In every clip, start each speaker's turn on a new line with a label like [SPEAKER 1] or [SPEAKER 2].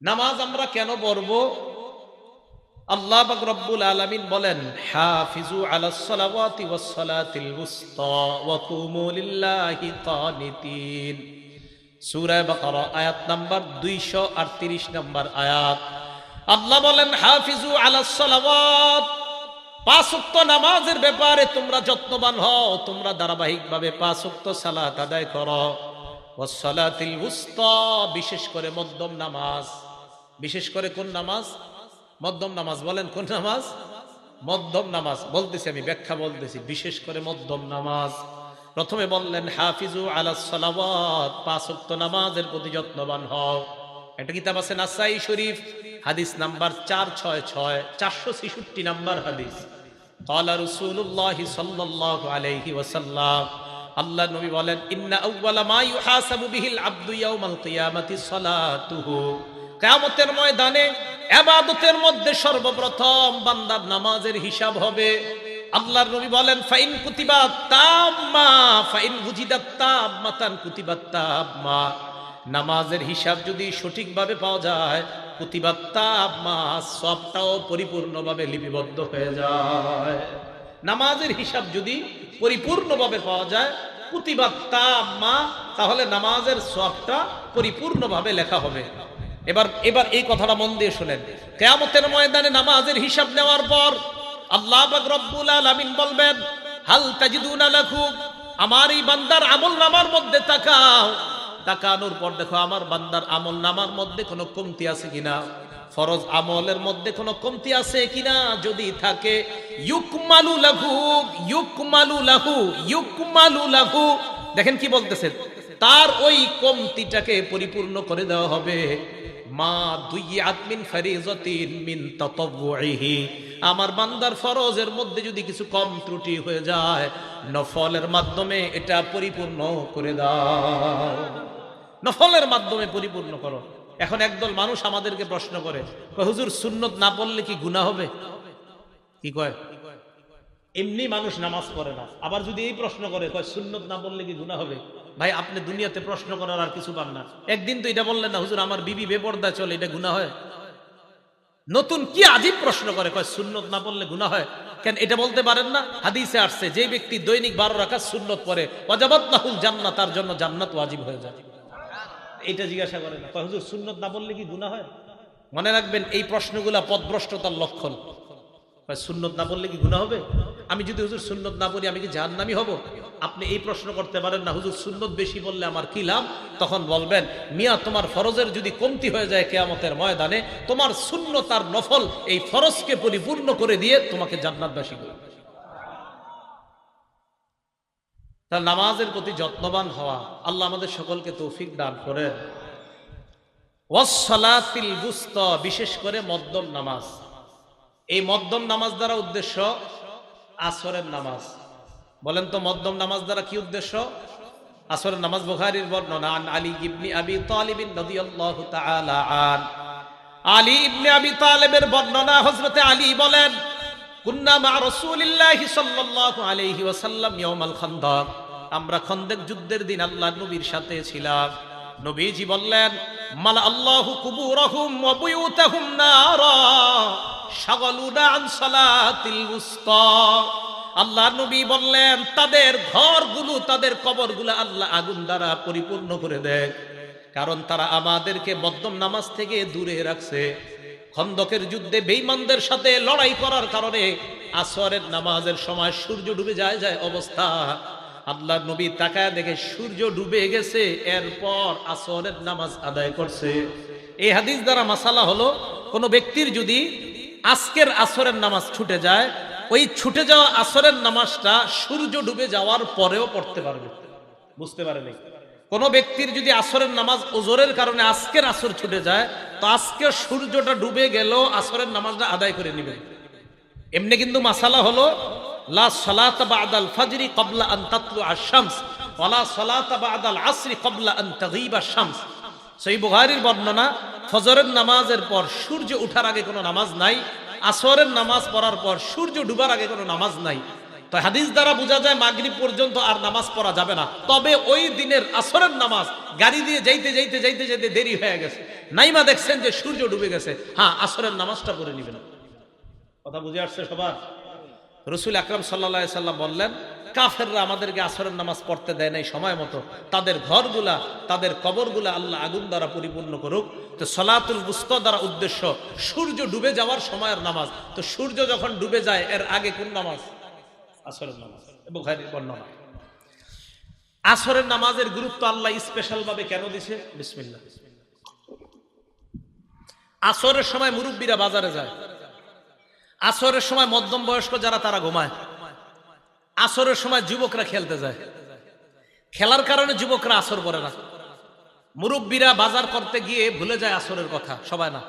[SPEAKER 1] নামাজ আমরা কেন পড়বো? আল্লাহ পাক রব্বুল আলামিন বলেন, হাফিজু আলাস সালাওয়াতি ওয়াস সালাতিল উসতা ওয়া কুমু লিল্লাহি কানিতিন। সূরা বাকারা আয়াত নাম্বার 238 নম্বর আয়াত। আল্লাহ বলেন, হাফিজু আলাস সালাওয়াত, পাঁচ ওয়াক্ত নামাজের ব্যাপারে তোমরা যত্নবান হও, তোমরা ধারাবাহিকভাবে পাঁচ ওয়াক্ত সালাত আদায় করো। ওয়াস সালাতিল উসতা, বিশেষ করে মধ্যম নামাজ। বিশেষ করে কোন নামাজ? মধ্যম নামাজ। বলেন কোন নামাজ? মধ্যম নামাজ বলতেছি, আমি ব্যাখ্যা বলতেছি। বিশেষ করে মধ্যম নামাজ। প্রথমে বললেন হাফিজু আলাস সালাওয়াত, পাঁচ ওয়াক্ত নামাজের প্রতি যত্নবান হও। একটা কিতাব আছে নাসাই শরীফ, হাদিস নাম্বার 466, 466 নাম্বার হাদিস। ক্বালা রাসূলুল্লাহ সাল্লাল্লাহু আলাইহি ওয়াসাল্লাম, আল্লাহর নবী বলেন, ইন্না আউওয়ালা মা ইউহাসাবু বিহিল আবদু ইয়াউমাল কিয়ামাতি সালাতুহু। কিয়ামতের ময়দানে ইবাদতের মধ্যে সর্বপ্রথম বান্দার নামাজের হিসাব হবে। আল্লাহর নবী বলেন, ফাইন কুতিবাত তাম্মা ফাইন বুজিদাত তাম্মাতান কুতিবাত তাম্মা। নামাজের হিসাব যদি সঠিকভাবে পাওয়া যায়, কুতিবাত তাম্মা, সবটাও পরিপূর্ণভাবে লিপিবদ্ধ হয়ে যায়। নামাজের হিসাব যদি পরিপূর্ণভাবে পাওয়া যায়, কুতিবাত তাম্মা, তাহলে নামাজের সবটা পরিপূর্ণভাবে লেখা হবে। এবার এই কথাটা মন দিয়ে শুনেন। কিয়ামতের ময়দানে নামাজের হিসাব নেওয়ার পর আল্লাহ পাক রব্বুল আলামিন বলবেন, হাল তাজিদুনা লাকুম, আমার এই বান্দার আমলনামার মধ্যে তাকাও। তাকানোর পর দেখো আমার বান্দার আমলনামার মধ্যে কোনো কমতি আছে কিনা, ফরজ আমলের মধ্যে কোনো কমতি আছে কিনা। যদি থাকে, ইউকমালু লাহু, ইউকমালু লাহু, ইউকমালু লাহু, দেখেন কি বলতেছেন, তার ওই কমতিটাকে পরিপূর্ণ করে দেওয়া হবে। মা দুইয়াত মিন ফারিজাতিন মিন তাতাওউহি, আমার বান্দার ফরজের মধ্যে যদি কিছু কম ত্রুটি হয়ে যায়, নফলের মাধ্যমে এটা পরিপূর্ণ করে দাও। নফলের মাধ্যমে পরিপূর্ণ করো। এখন একদল মানুষ আমাদেরকে প্রশ্ন করে, হুজুর সুন্নত না পড়লে কি গুনাহ হবে? কি কয়? এমনি মানুষ নামাজ পড়ে না, আবার যদি এই প্রশ্ন করে, কয় সুন্নত না পড়লে কি গুনাহ হবে? ভাই, আপনি দুনিয়াতে প্রশ্ন করার আর কিছু পান না। একদিন তো এটা বললেন না, হুজুর আমার বিবি বেপর্দা চলে, এটা গুনাহ হয়? নতুন কি আজীব প্রশ্ন করে, কয় সুন্নত না পড়লে গুনাহ হয়। কেন এটা বলতে পারেন না? হাদিসে আসছে, যে ব্যক্তি দৈনিক 12 রাকাত সুন্নত পড়ে, ওয়াজাবাত লাহুল জান্নাহ, তার জন্য জান্নাত ওয়াজিব হয়ে যায়। এটা জিজ্ঞাসা করে না, কয় হুজুর সুন্নত না পড়লে কি গুনাহ হয়? মনে রাখবেন, এই প্রশ্নগুলা পথভ্রষ্টতার লক্ষণ। সুন্নত না পড়লে কি গুনাহ হবে? আমি যদি হুজুর সুন্নত না পড়ি, আমি কি জাহান্নামী হব? আপনি এই প্রশ্ন করতে পারেন না, হুজুর সুন্নত বেশি বললে আমার কি লাভ? তখন বলবেন, মিয়া তোমার ফরজের যদি কমতি হয়ে যায় কিয়ামতের ময়দানে, তোমার সুন্নত আর নফল এই ফরজকে পরিপূর্ণ করে দিয়ে তোমাকে জান্নাতবাসী করবে। তার নামাজের প্রতি যত্নবান হওয়া, আল্লাহ আমাদের সকলকে তৌফিক দান করেন। ওয়াস সালাতিল উসতা, বিশেষ করে মধ্যম নামাজ। এই মধ্যম নামাজ দ্বারা উদ্দেশ্য আসরের নামাজ। বলেন তো মধ্যম নামাজ দ্বারা কি উদ্দেশ্য? আসরের নামাজ। বুখারীর বর্ণনা, আন আলী ইবনে আবি তালিব রাদিয়াল্লাহু তাআলা আন, আলী ইবনে আবি তালিবের বর্ণনা, হযরতে আলী বলেন, কুন্না মা রাসূলিল্লাহি সাল্লাল্লাহু আলাইহি ওয়াসাল্লাম ইয়াউমাল খান্দাক, আমরা খন্দক যুদ্ধের দিন আল্লাহর নবীর সাথে ছিলাম। নবীজি বললেন, মালা আল্লাহু কুবুরহুম ওয়া বুয়ুতাহুম নারা শাগালুনা আন সালাতিল উসতা। আল্লাহর নবী বললেন, তাদের ঘরগুলো, তাদের কবরগুলো আল্লাহ আগুন দ্বারা পরিপূর্ণ করে দেয়, কারণ তারা আমাদেরকে মধ্যম নামাজ থেকে দূরে রাখছে। খন্দকের যুদ্ধে বেঈমানদের সাথে লড়াই করার কারণে আসরের নামাজের সময় সূর্য ডুবে যায় অবস্থা। আল্লাহর নবী তাকায় দেখে সূর্য ডুবে গেছে, এরপর আসরের নামাজ আদায় করছে। এই হাদিস দ্বারা মাসালা হলো, কোন ব্যক্তির যদি আজকের আসরের নামাজ ছুটে যায়, ওই ছুটে যাওয়া আসরের নামাজটা সূর্য ডুবে যাওয়ার পরেও পড়তে পারবে। বুঝতে পারেনি? কোন ব্যক্তির যদি আসরের নামাজ ওজোরের কারণে আজকের আসর ছুটে যায়, তো আজকে সূর্যটা ডুবে গেল, আসরের নামাজটা আদায় করে নেবেন। এমনি কিন্তু মাসালা হলো, লা সালাতা বাদাল ফাজরি ক্বাবলা আন তাতলু আশ-শামস ওয়া লা সালাতা বাদাল আসরি ক্বাবলা আন তাগীবা আশ-শামস। সহিহ বুখারীর বর্ণনা, ফজরের নামাজের পর সূর্য ওঠার আগে কোনো নামাজ নাই, আসরের নামাজ পড়ার পর সূর্য ডুবার আগে কোনো নামাজ নাই। তো হাদিস দ্বারা বোঝা যায় মাগরিব পর্যন্ত আর নামাজ পড়া যাবে না। তবে ওই দিনের আসরের নামাজ গাড়ি দিয়ে যাইতে যাইতে যাইতে যাইতে দেরি হয়ে গেছে, নাইমা দেখছেন যে সূর্য ডুবে গেছে, হ্যাঁ আসরের নামাজটা পড়ে নিবেন। কথা বুঝে আসছে সবার? রসুল আকরাম সাল্লাল্লাহু আলাইহি সাল্লাম বললেন, কাফেররা আমাদেরকে আসরের নামাজ পড়তে দেয় নাই সময় মতো, তাদের ঘরগুলা তাদের কবরগুলা আল্লাহ আগুন দ্বারা পরিপূর্ণ করুক। তো সলাতুল বুস্তা দ্বারা উদ্দেশ্য সূর্য ডুবে যাওয়ার সময়ের নামাজ। তো সূর্য যখন ডুবে যায় এর আগে কোন নামাজ? আসরের নামাজ। বুখারীর বর্ণনা। আসরের নামাজের গুরুত্ব আল্লাহ স্পেশাল ভাবে কেন দিছে? বিসমিল্লাহ। আসরের সময় মুরব্বীরা বাজারে যায়, আসরের সময় মধ্যম বয়স্ক যারা তারা ঘুমায়, আসরের সময় যুবকরা খেলতে যায়। খেলার কারণে যুবকরা আসর পড়ে না। মুরব্বীরা বাজার করতে গিয়ে ভুলে যায় আসরের কথা, সবাই না।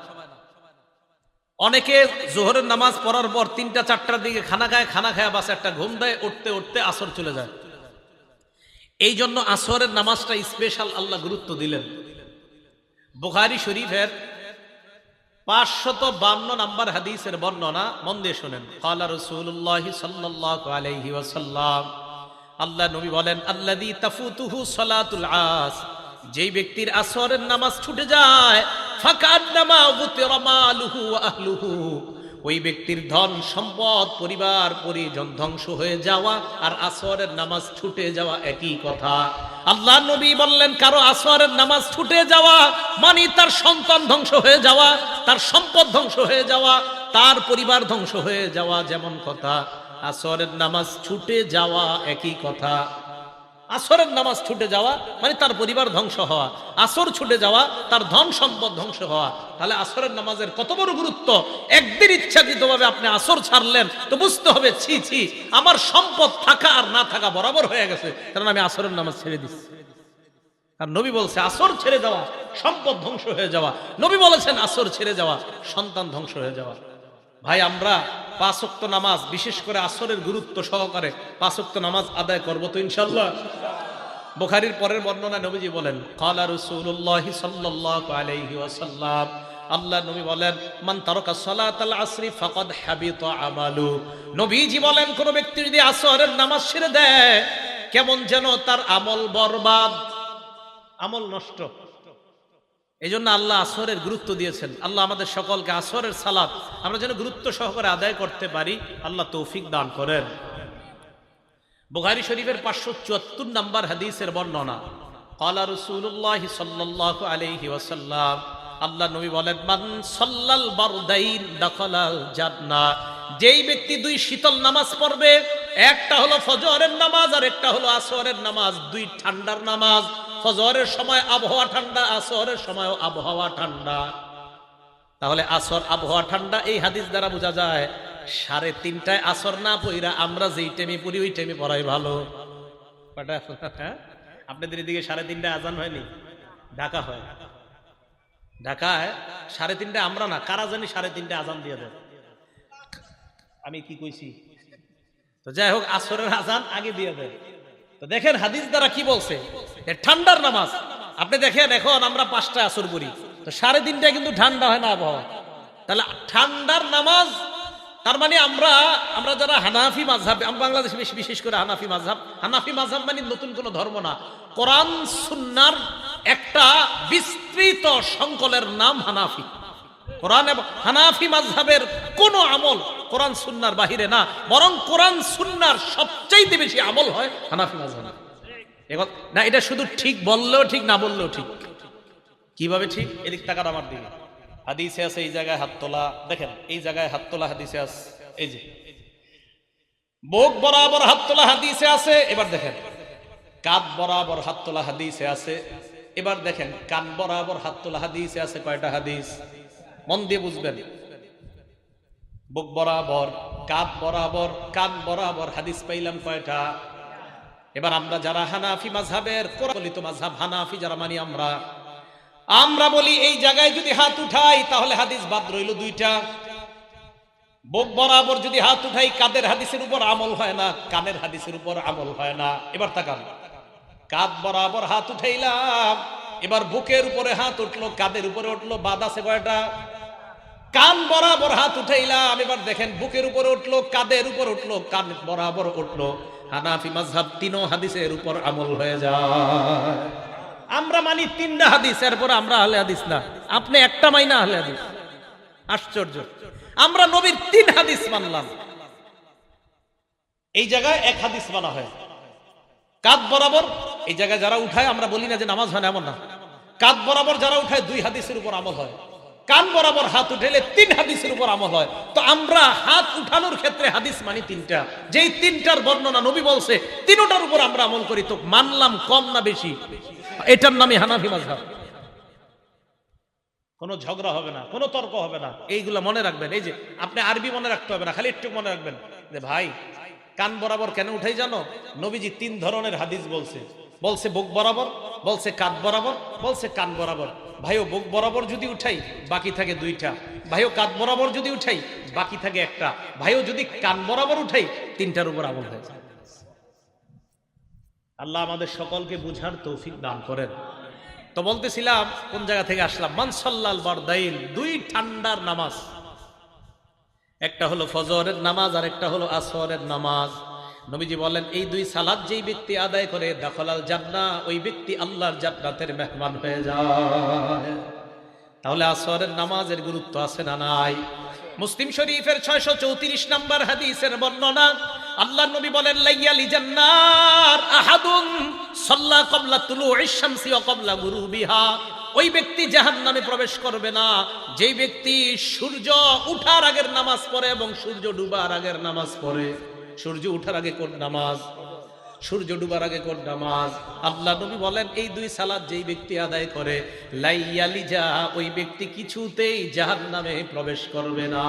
[SPEAKER 1] অনেকে জোহরের নামাজ পড়ার পর 3টা 4টার দিকে খানা খায়, খানা খায় বাস একটা ঘুম দেয়, উঠতে উঠতে আসর চলে যায়। এই জন্য আসরের নামাজটা স্পেশাল আল্লাহ গুরুত্ব দিলেন। বুখারী শরীফের 552 নম্বর হাদিসের বর্ণনা মন দিয়ে শুনেন। ক্বালা রাসূলুল্লাহ সাল্লাল্লাহু আলাইহি ওয়াসাল্লাম, আল্লাহ নবী বলেন, আল্লাযী তাফুতুহু সালাতুল আস, যেই ব্যক্তির আসরের নামাজ ছুটে যায়, ফাকান্নামা বুতিরা মালুহু ওয়া আহলুহু, ওই ব্যক্তির ধন সম্পদ পরিবার পরিজন ধ্বংস হয়ে যাওয়া আর আসরের নামাজ ছুটে যাওয়া একই কথা। আল্লাহ নবী বললেন, কারো আসরের নামাজ ছুটে যাওয়া মানে তার সন্তান ধ্বংস হয়ে যাওয়া, তার সম্পদ ধ্বংস হয়ে যাওয়া, তার পরিবার ধ্বংস হয়ে যাওয়া যেমন কথা, আসরের নামাজ ছুটে যাওয়া একই কথা। আসরের নামাজ ছুটে যাওয়া মানে তার পরিবার ধ্বংস হওয়া, আসর ছুটে যাওয়া তার ধন সম্পদ ধ্বংস হওয়া। তাহলে আসরের নামাজের কত বড় গুরুত্ব। একদিন ইচ্ছাকৃতভাবে আপনি আসর ছাড়লেন তো বুঝতে হবে, ছি ছি, আমার সম্পদ থাকা আর না থাকা বরাবর হয়ে গেছে, কারণ আমি আসরের নামাজ ছেড়ে দিচ্ছি। আর নবী বলছে আসর ছেড়ে যাওয়া সম্পদ ধ্বংস হয়ে যাওয়া, নবী বলেছেন আসর ছেড়ে যাওয়া সন্তান ধ্বংস হয়ে যাওয়া। ভাই, আমরা 5 ওয়াক্ত নামাজ, বিশেষ করে আসরের গুরুত্ব সহকারে 5 ওয়াক্ত নামাজ আদায় করব তো ইনশাআল্লাহ। বুখারীর পরের বর্ণনা নবীজি বলেন, ক্বালা রাসূলুল্লাহ সাল্লাল্লাহু আলাইহি ওয়াসাল্লাম, আল্লাহ নবী বলেন, মান তারাকা সালাতাল আসরি ফাকাদ হাবিতা আমালু, নবীজি বলেন, কোন ব্যক্তি যদি আসরের নামাজ ছেড়ে দেয় কেমন যেন তার আমল বরবাদ, আমল নষ্ট। এই জন্য আল্লাহ আসরের গুরুত্ব দিয়েছেন। আল্লাহ আমাদের সকলকে আসরের সালাত আমরা যেন গুরুত্ব সহকারে আদায় করতে পারি, আল্লাহ তৌফিক দান করেন। বুখারী শরীফের 574 নম্বর হাদিসের বর্ণনা, ক্বালা রাসূলুল্লাহ সাল্লাল্লাহু আলাইহি ওয়াসাল্লাম, আল্লাহ নবী বলেন, মান সাল্লাল বারদাইন দাখালাল জান্নাহ, যেই ব্যক্তি 2 শীতল নামাজ পড়বে, একটা হলো ফজরের নামাজ আর একটা হলো আসরের নামাজ, 2 ঠান্ডার নামাজ। ফজরের সময় আবহাওয়া ঠান্ডা, আসরের সময়ও আবহাওয়া ঠান্ডা। তাহলে আসর আবহাওয়া ঠান্ডা, এই হাদিস দ্বারা বোঝা যায় 3:30টায় আসর না পড়া আমরা যেই টাইমে পড়ি ওই টাইমে পড়াই ভালো। আপনাদের এদিকে 3:30টায় আজান হয়নি? ঢাকা হয়, ঢাকায় 3:30টায় আমরা না, কারা জানি 3:30টায় আজান দিয়ে দেয়। আমি কি কইছি? তো যাই হোক, আসরের আজান আগে দিয়ে দেয়। তো দেখেন হাদিস দ্বারা কি বলছে, ঠান্ডার নামাজ। আপনি দেখেন এখন আমরা 5টায় আসর পড়ি, তো 3:30টায় কিন্তু ঠান্ডা হয় না আবহাওয়া। তাহলে ঠান্ডার নামাজ, তার মানে আমরা যারা হানাফি মাযহাব, আমরা বাংলাদেশে বিশেষ করে হানাফি মাযহাব মানে নতুন কোনো ধর্ম না, কোরআন সুন্নাহর একটা বিস্তৃত সংকলের নাম হানাফি। কোরআন এবং হানাফি মাযহাবের কোন আমল কোরআন সুন্নাহর বাহিরে না, বরং কোরআন সুন্নাহর সবচাইতে বেশি আমল হয় হানাফি মাযহাবে। না, এটা শুধু ঠিক বললেও ঠিক, না বললেও ঠিক। কিভাবে ঠিক? এদিক তাকান আমার দিকে। হাদিসে আছে এই জায়গায় হাত তোলা, দেখেন এই জায়গায় হাত তোলা হাদিসে আছে, এই যে বুক বরাবর হাত তোলা হাদিসে আছে। এবার দেখেন কাঁধ বরাবর হাত তোলা হাদিসে আছে। এবার দেখেন কান বরাবর হাত তোলা হাদিসে আছে। কয়টা হাদিস? মন দিয়ে বুঝবেন। বুক বরাবর, কাঁধ বরাবর, কান বরাবর হাদিস পাইলাম কয়টা? এবার আমরা যারা হানাফি মাযহাবের প্রচলিত মাযহাব হানাফি যারা মানি, আমরা বলি এই জায়গায় যদি হাত উঠাই তাহলে হাদিস বাদ রইল 2টা। বুক বরাবর যদি হাত উঠাই, কাদের হাদিসের উপর আমল হয় না, কানের হাদিসের উপর আমল হয় না। এবার তাকান, কাঁধ বরাবর হাত উঠাইলাম, এবার বুকের উপরে হাত উঠলো, কাদের উপরে উঠলো, বাদ আছে কয়টা? কান বরাবর হাত উঠাইলাম, এবার দেখেন বুকের উপর উঠলো, কাদের উপর উঠলো, কান বরাবর উঠলো। হানাফি মাযহাব তিনও হাদিসের উপর আমল হয়ে যায়। আমরা মানি তিনটা হাদিস, এরপর আমরা আহলে হাদিস না। আপনি একটা মাইনা আহলে হাদিস, আশ্চর্য। আমরা নবীর 3 হাদিস মানলাম, এই জায়গায় 1 হাদিস মানা হয়। কাঁধ বরাবর এই জায়গায় যারা উঠায়, আমরা বলি না যে নামাজ হয় না, এমন না। কাঁধ বরাবর যারা উঠায় 2 হাদিসের উপর আমল হয়। কান বরাবর হাত উঠাইলে 3 হাদিসের উপর আমল হয়। তো আমরা হাত উঠানোর ক্ষেত্রে হাদিস মানি 3টা, যেই 3টার বর্ণনা নবী বলছে 3টার উপর আমরা আমল করি। তো মানলাম কম না বেশি? এটার নামে হানাফি মাযহাব। কোনো ঝগড়া হবে না, কোনো তর্ক হবে না। এইগুলো মনে রাখবেন। এই যে আপনি আরবি মনে রাখতে হবে না, খালি একটু মনে রাখবেন যে ভাই কান বরাবর কেন উঠাই জানো? নবীজি 3 ধরনের হাদিস বলছে। বলছে বুক বরাবর, বলছে কাঁধ বরাবর, বলছে কান বরাবর। ভাইও বুক বরাবর যদি উঠাই বাকি থাকে 2টা, ভাইও কাঁধ বরাবর যদি উঠাই বাকি থাকে 1টা, ভাইও যদি কান বরাবর উঠাই 3টার উপর আমল হয়ে যায়। আল্লাহ আমাদের সকলকে বুঝার তৌফিক দান করেন। তো বলতেছিলাম কোন জায়গা থেকে আসলাম, মান সাল্লাল বারদাইন, 2 ঠান্ডার নামাজ, একটা হলো ফজরের নামাজ আর একটা হলো আসরের নামাজ। নবীজি বলেন এই 2 সালাত যেই ব্যক্তি আদায় করে দাখালাল জান্নাহ, ওই ব্যক্তি আল্লাহর জান্নাতের মেহমান হয়ে যায়। তাহলে আসরের নামাজের গুরুত্ব আছে না নাই? মুসলিম শরীফের 634 নম্বর হাদিসের বর্ণনা, আল্লাহর নবী বলেন লাইয়ালি জান্নার আহাদুন সাল্লা ক্বাবলা তুলুইশ শামসি ওয়া ক্বাবলা গুরুবিহা। ওই ব্যক্তি জাহান্নামে প্রবেশ করবে না যেই ব্যক্তি সূর্য উঠার আগের নামাজ পড়ে এবং সূর্য ডুবার আগের নামাজ পড়ে। সূর্য উঠার আগে কোন নামাজ, সূর্য ডুবার আগে কোন নামাজ? আল্লাহ নবী বলেন এই 2 সালাত যেই ব্যক্তি আদায় করে লাইয়ালিজা, ওই ব্যক্তি কিছুতেই জাহান্নামে প্রবেশ করবে না।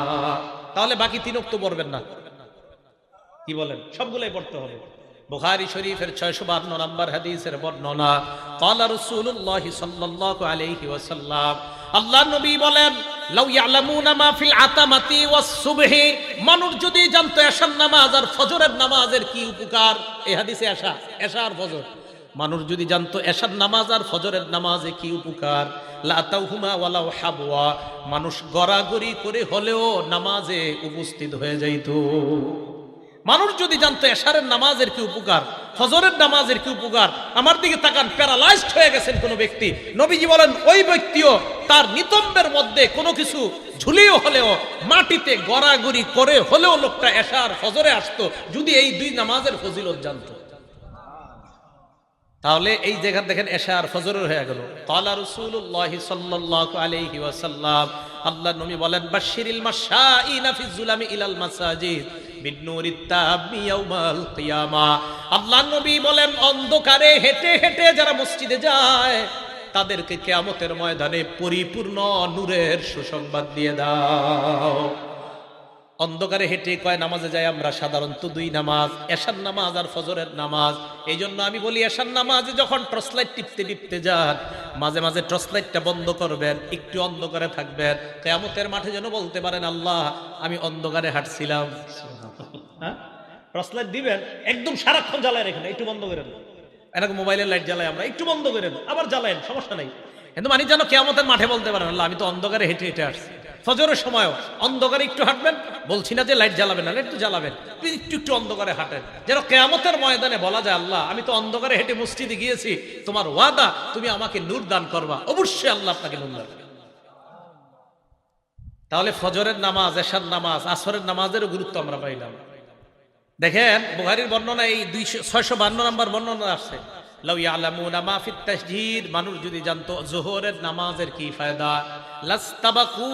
[SPEAKER 1] তাহলে বাকি 3 ওয়াক্ত পড়বেন না, কি বলেন? সবগুলাই পড়তে হবে। বুখারী শরীফের 652 নম্বর হাদিসের বর্ণনা, ক্বালা রাসূলুল্লাহ সাল্লাল্লাহু আলাইহি ওয়াসাল্লাম, আল্লাহর নবী বলেন লাউ ইয়ালামুনা মা ফিল আতামাতি ওয়াস সুবহি, মানুষ যদি জানতো এশার নামাজ আর ফজরের নামাজের কি উপকার। এই হাদিসে এশা আর ফজর, মানুষ যদি জানতো এশার নামাজ আর ফজরের নামাজে কি উপকার, লা তাউহুমা ওয়ালাউ হাবওয়া, মানুষ গড়াগড়ি করে হলেও নামাজে উপস্থিত হয়ে যাইত। মানুষ যদি জানতো এশারের নামাজের কি উপকার, ফজরের নামাজের কি উপকার। আমার দিকে তাকান, প্যারালাইজড হয়ে গেছেন কোন ব্যক্তি, নবীজি বলেন ওই ব্যক্তিও তার নিতম্বের মধ্যে কোনো কিছু ঝুলিয়ে হলেও মাটিতে গড়াগড়ি করে হলেও লোকটা এশার ফজরে আসতো, যদি এই 2 নামাজের ফজিলত জানতো। তাহলে এই জায়গা দেখেন এশা আর ফজরের হয়ে গেল। ক্বালা রাসূলুল্লাহ সাল্লাল্লাহু আলাইহি ওয়াসাল্লাম, আল্লাহর নবী বলেন বাশশিরিল মাশাইনা ফিজ যুলামি ইলাল মাসাজিদ বিন্নুরিত তাবি ইয়াউমাল কিয়ামা। আল্লাহর নবী বলেন অন্ধকারে হেঁটে হেঁটে যারা মসজিদে যায় তাদেরকে কিয়ামতের ময়দানে পরিপূর্ণ নূরের সুসংবাদ দিয়ে দাও। অন্ধকারে হেঁটে কয় নামাজে যাই আমরা সাধারণত 2 নামাজ, এশার নামাজ আর ফজরের নামাজ। এই জন্য আমি বলি এশার নামাজে যখন টর্চ লাইট টিপতে টিপতে যান মাঝে মাঝে টর্চ লাইটটা বন্ধ করবেন, একটু অন্ধকারে থাকবেন, কিয়ামতের মাঠে যেন বলতে পারেন আল্লাহ আমি অন্ধকারে হাঁটছিলাম। হ্যাঁ, টর্চ লাইট দিবেন, একদম সারাক্ষণ জ্বালায় রেখেন, একটু বন্ধ করেন। এরকম মোবাইলের লাইট জ্বালাই আমরা, একটু বন্ধ করেন আবার জ্বালায়েন, সমস্যা নাই। কিন্তু মানে যেন কিয়ামতের মাঠে বলতে পারেন আল্লাহ আমি তো অন্ধকারে হেঁটে হেঁটে আসছি। ফজরের সময়ও অন্ধকারে একটু হাঁটবেন, বলছি না যে লাইট জ্বালাবেন না, লাইট তো জ্বালাবেন, একটু একটু অন্ধকারে হাঁটেন, যেন কিয়ামতের ময়দানে বলা যায় আল্লাহ আমি তো অন্ধকারে হেঁটে মসজিদে গিয়েছি, তোমার ওয়াদা তুমি আমাকে নূর দান করবা। অবশ্যই আল্লাহ আপনাকে নূর দান। তাহলে ফজরের নামাজ, এশার নামাজ, আসরের নামাজেরও গুরুত্ব আমরা পাইলাম। দেখেন বুখারীর বর্ণনা এই 652 নম্বর বর্ণনা আসছে, লাউ ইয়ালামুনা মা ফিত তাসজিদ, মানুষ যদি জানতো যোহরের নামাজের কি ফায়দা, লাস্তাবাকু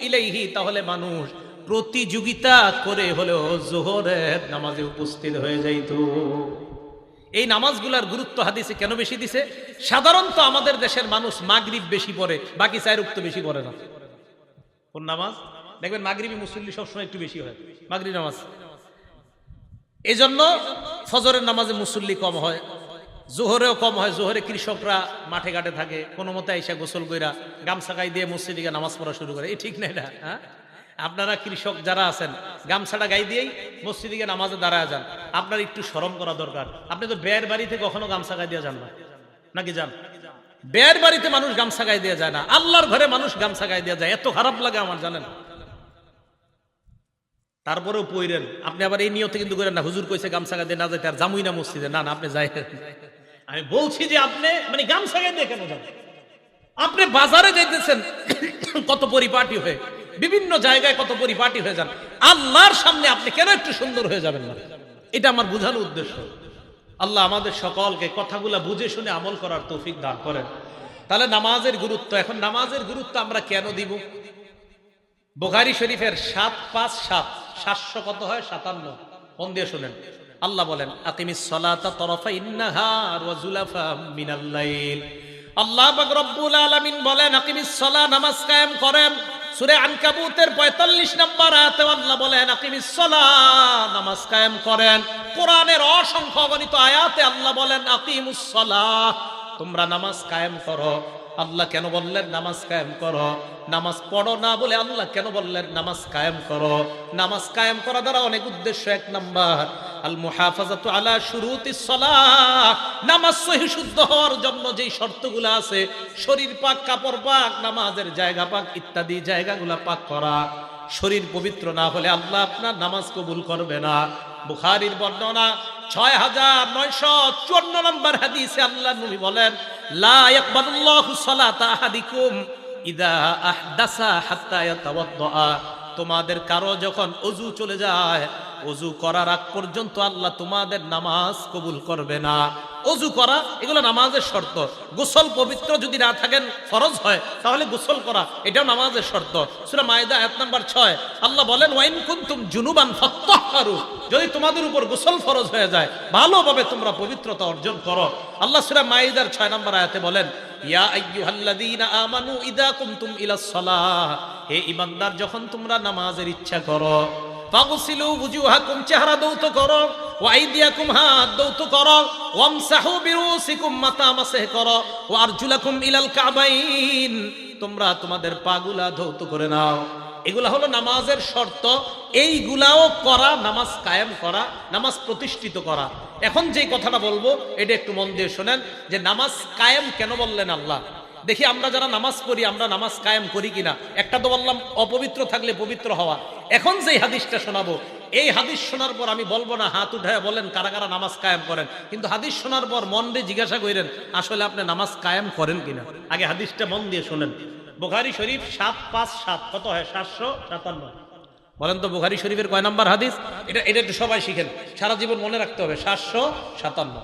[SPEAKER 1] ইলাইহি, তাহলে মানুষ প্রতিযোগিতা করে হলেও যোহরের নামাজে উপস্থিত হয়ে যাইত। এই নামাজগুলোর গুরুত্ব হাদিসে কেন বেশি দিছে? সাধারণত আমাদের দেশের মানুষ মাগরিব বেশি পড়ে, বাকি 4 ওয়াক্ত বেশি পড়ে না। কোন নামাজ দেখবেন মাগরিবি মুসল্লি সবসময় একটু বেশি হয়, মাগরিব নামাজ। এই জন্য ফজরের নামাজে মুসল্লি কম হয়, জোহরেও কম হয়। জোহরে কৃষকরা মাঠে ঘাটে থাকে, কোনো মতে আইসা গোসল কইরা গামছা গাই দিয়ে মসজিদে গিয়ে নামাজ পড়া শুরু করে। এই ঠিক না এটা? হ্যাঁ, আপনারা কৃষক যারা আছেন গামছাটা গাই দিয়েই মসজিদে গিয়ে নামাজে দাঁড়ায় যান। আপনার একটু শরম করা দরকার। আপনি তো বেয়ের বাড়িতে কখনো গামছা গাই দিয়ে যান না, নাকি যান? বেয়ের বাড়িতে মানুষ গামছা গাই দিয়ে যায় না, আল্লাহর ঘরে মানুষ গামছা গাই দিয়ে যায়। এত খারাপ লাগে আমার, জানেন? তারপরেও পইরেন। আপনি আবার এই নিয়তে কিন্তু করেন না, হুজুর কইছে গামছা গায়ে না যাইতে, আর জামুই না মসজিদে। না না, আপনি যাই। আমি বলছি যে আপনি মানে গামছা গায়ে দিয়ে কেন যান? আপনি বাজারে যাইতেছেন কত পরিপাটি হয়ে, বিভিন্ন জায়গায় কত পরিপাটি হয়ে যান, আল্লাহর সামনে আপনি কেন একটু সুন্দর হয়ে যাবেন না? এটা আমার বোঝানোর উদ্দেশ্য। আল্লাহ আমাদের সকলকে কথাগুলা বুঝে শুনে আমল করার তৌফিক দান করেন। তাহলে নামাজের গুরুত্ব, এখন নামাজের গুরুত্ব আমরা কেন দিব? বুখারী শরীফের 757 700 কত হয়? 57। মন দিয়ে শুনেন। আল্লাহ বলেন আকিমিস সালাতা তরফাইন নাহার ওয়া যুলাফাম মিনাল লাইল। আল্লাহ পাক রব্বুল আলামিন বলেন আকিমিস সালাহ, নামাজ কায়েম করেন। সূরা আনকাবুতের 45 নম্বর আয়াতে আল্লাহ বলেন আকিমিস সালাহ, নামাজ কায়েম করেন। কোরআনের অসংখ্য অগণিত আয়াতে আল্লাহ বলেন আকিমুস সালাহ, তোমরা নামাজ কায়েম করো। আল্লাহ কেন বললেন নামাজ কায়েম করো? নামাজ পড়ো না বলে আল্লাহ কেন বললেন নামাজ কায়েম করো? নামাজ কায়েম করা দ্বারা অনেক উদ্দেশ্য। এক নাম্বার আল মুহাফাজাতু আলা শুরুতিস সালাহ, নামাজ সহিহ শুদ্ধ হওয়ার জন্য যেই শর্তগুলো আছে, শরীর পাক, কাপড় পাক, নামাজের জায়গা পাক ইত্যাদি জায়গাগুলো পাক করা। শরীর পবিত্র না হলে আল্লাহ আপনার নামাজ কবুল করবে না। বুখারীর বর্ণনা 6954 নম্বর হাদিসে আল্লাহ নবী বলেন লা ইয়াকবালুল্লাহু সালাতা আহাদিকুম ইযা আহদাসা হাত্তা ইয়াতাওয়াদ্দা। তোমাদের কারো যখন ওযু চলে যায়, ওযু করার আগ পর্যন্ত আল্লাহ তোমাদের নামাজ কবুল করবে না। ওযু করা এগুলো নামাজের শর্ত। গোসল পবিত্র যদি না থাকেন, ফরজ হয়, তাহলে গোসল করা এটাও নামাজের শর্ত। সূরা মায়েদা আয়াত নাম্বার 6 আল্লাহ বলেন ওয়াইন কুনতুম জুনুবান ফাত্তাহহারু, যদি তোমাদের উপর গোসল ফরজ হয়ে যায়, ভালোভাবে তোমরা পবিত্রতা অর্জন করো। আল্লাহ সূরা মায়েদার 6 নম্বর আয়াতে বলেন ইয়া আইয়ুহাল্লাযীনা আমানু ইযা কুমতুম ইলাস সালাহ, হে ঈমানদার যখন তোমরা নামাজের ইচ্ছা করো, ফাগসিলু ওয়ুজুহাকুম, চেহারা ধৌত করো, ওয়া আইদিয়াকুম, হাত ধৌত করো, ওয়ামসাহু বিরুসিকুম, মাথা মাসহ করো, ওয়া আরজুলাকুম ইলাল কাবাইন, তোমরা তোমাদের পাগুলা ধৌত করে নাও। এগুলা হলো নামাজের শর্ত। এইগুলাও করা নামাজ কায়েম করা, নামাজ প্রতিষ্ঠিত করা। এখন যে কথাটা বলবো এটা একটু মন দিয়ে শোনেন, যে নামাজ কায়েম কেন বললেন আল্লাহ। দেখি আমরা যারা নামাজ পড়ি, আমরা নামাজ কায়েম করি কিনা। একটা তো বললাম অপবিত্র থাকলে পবিত্র হওয়া। এখন যে হাদিসটা শোনাবো, এই হাদিস শোনার পর আমি বলবো না হাত উঠায় বলেন কারা কারা নামাজ কায়েম করেন, কিন্তু হাদিস শোনার পর মন দিয়ে জিজ্ঞাসা করেন আসলে আপনি নামাজ কায়েম করেন কিনা। আগে হাদিসটা মন দিয়ে শোনেন। বুখারী শরীফ 757 কত হয়? 757। বলেন তো বুখারী শরীফের কয় নাম্বার হাদিস? এটা একটু সবাই শিখেন, সারা জীবন মনে রাখতে হবে। 757।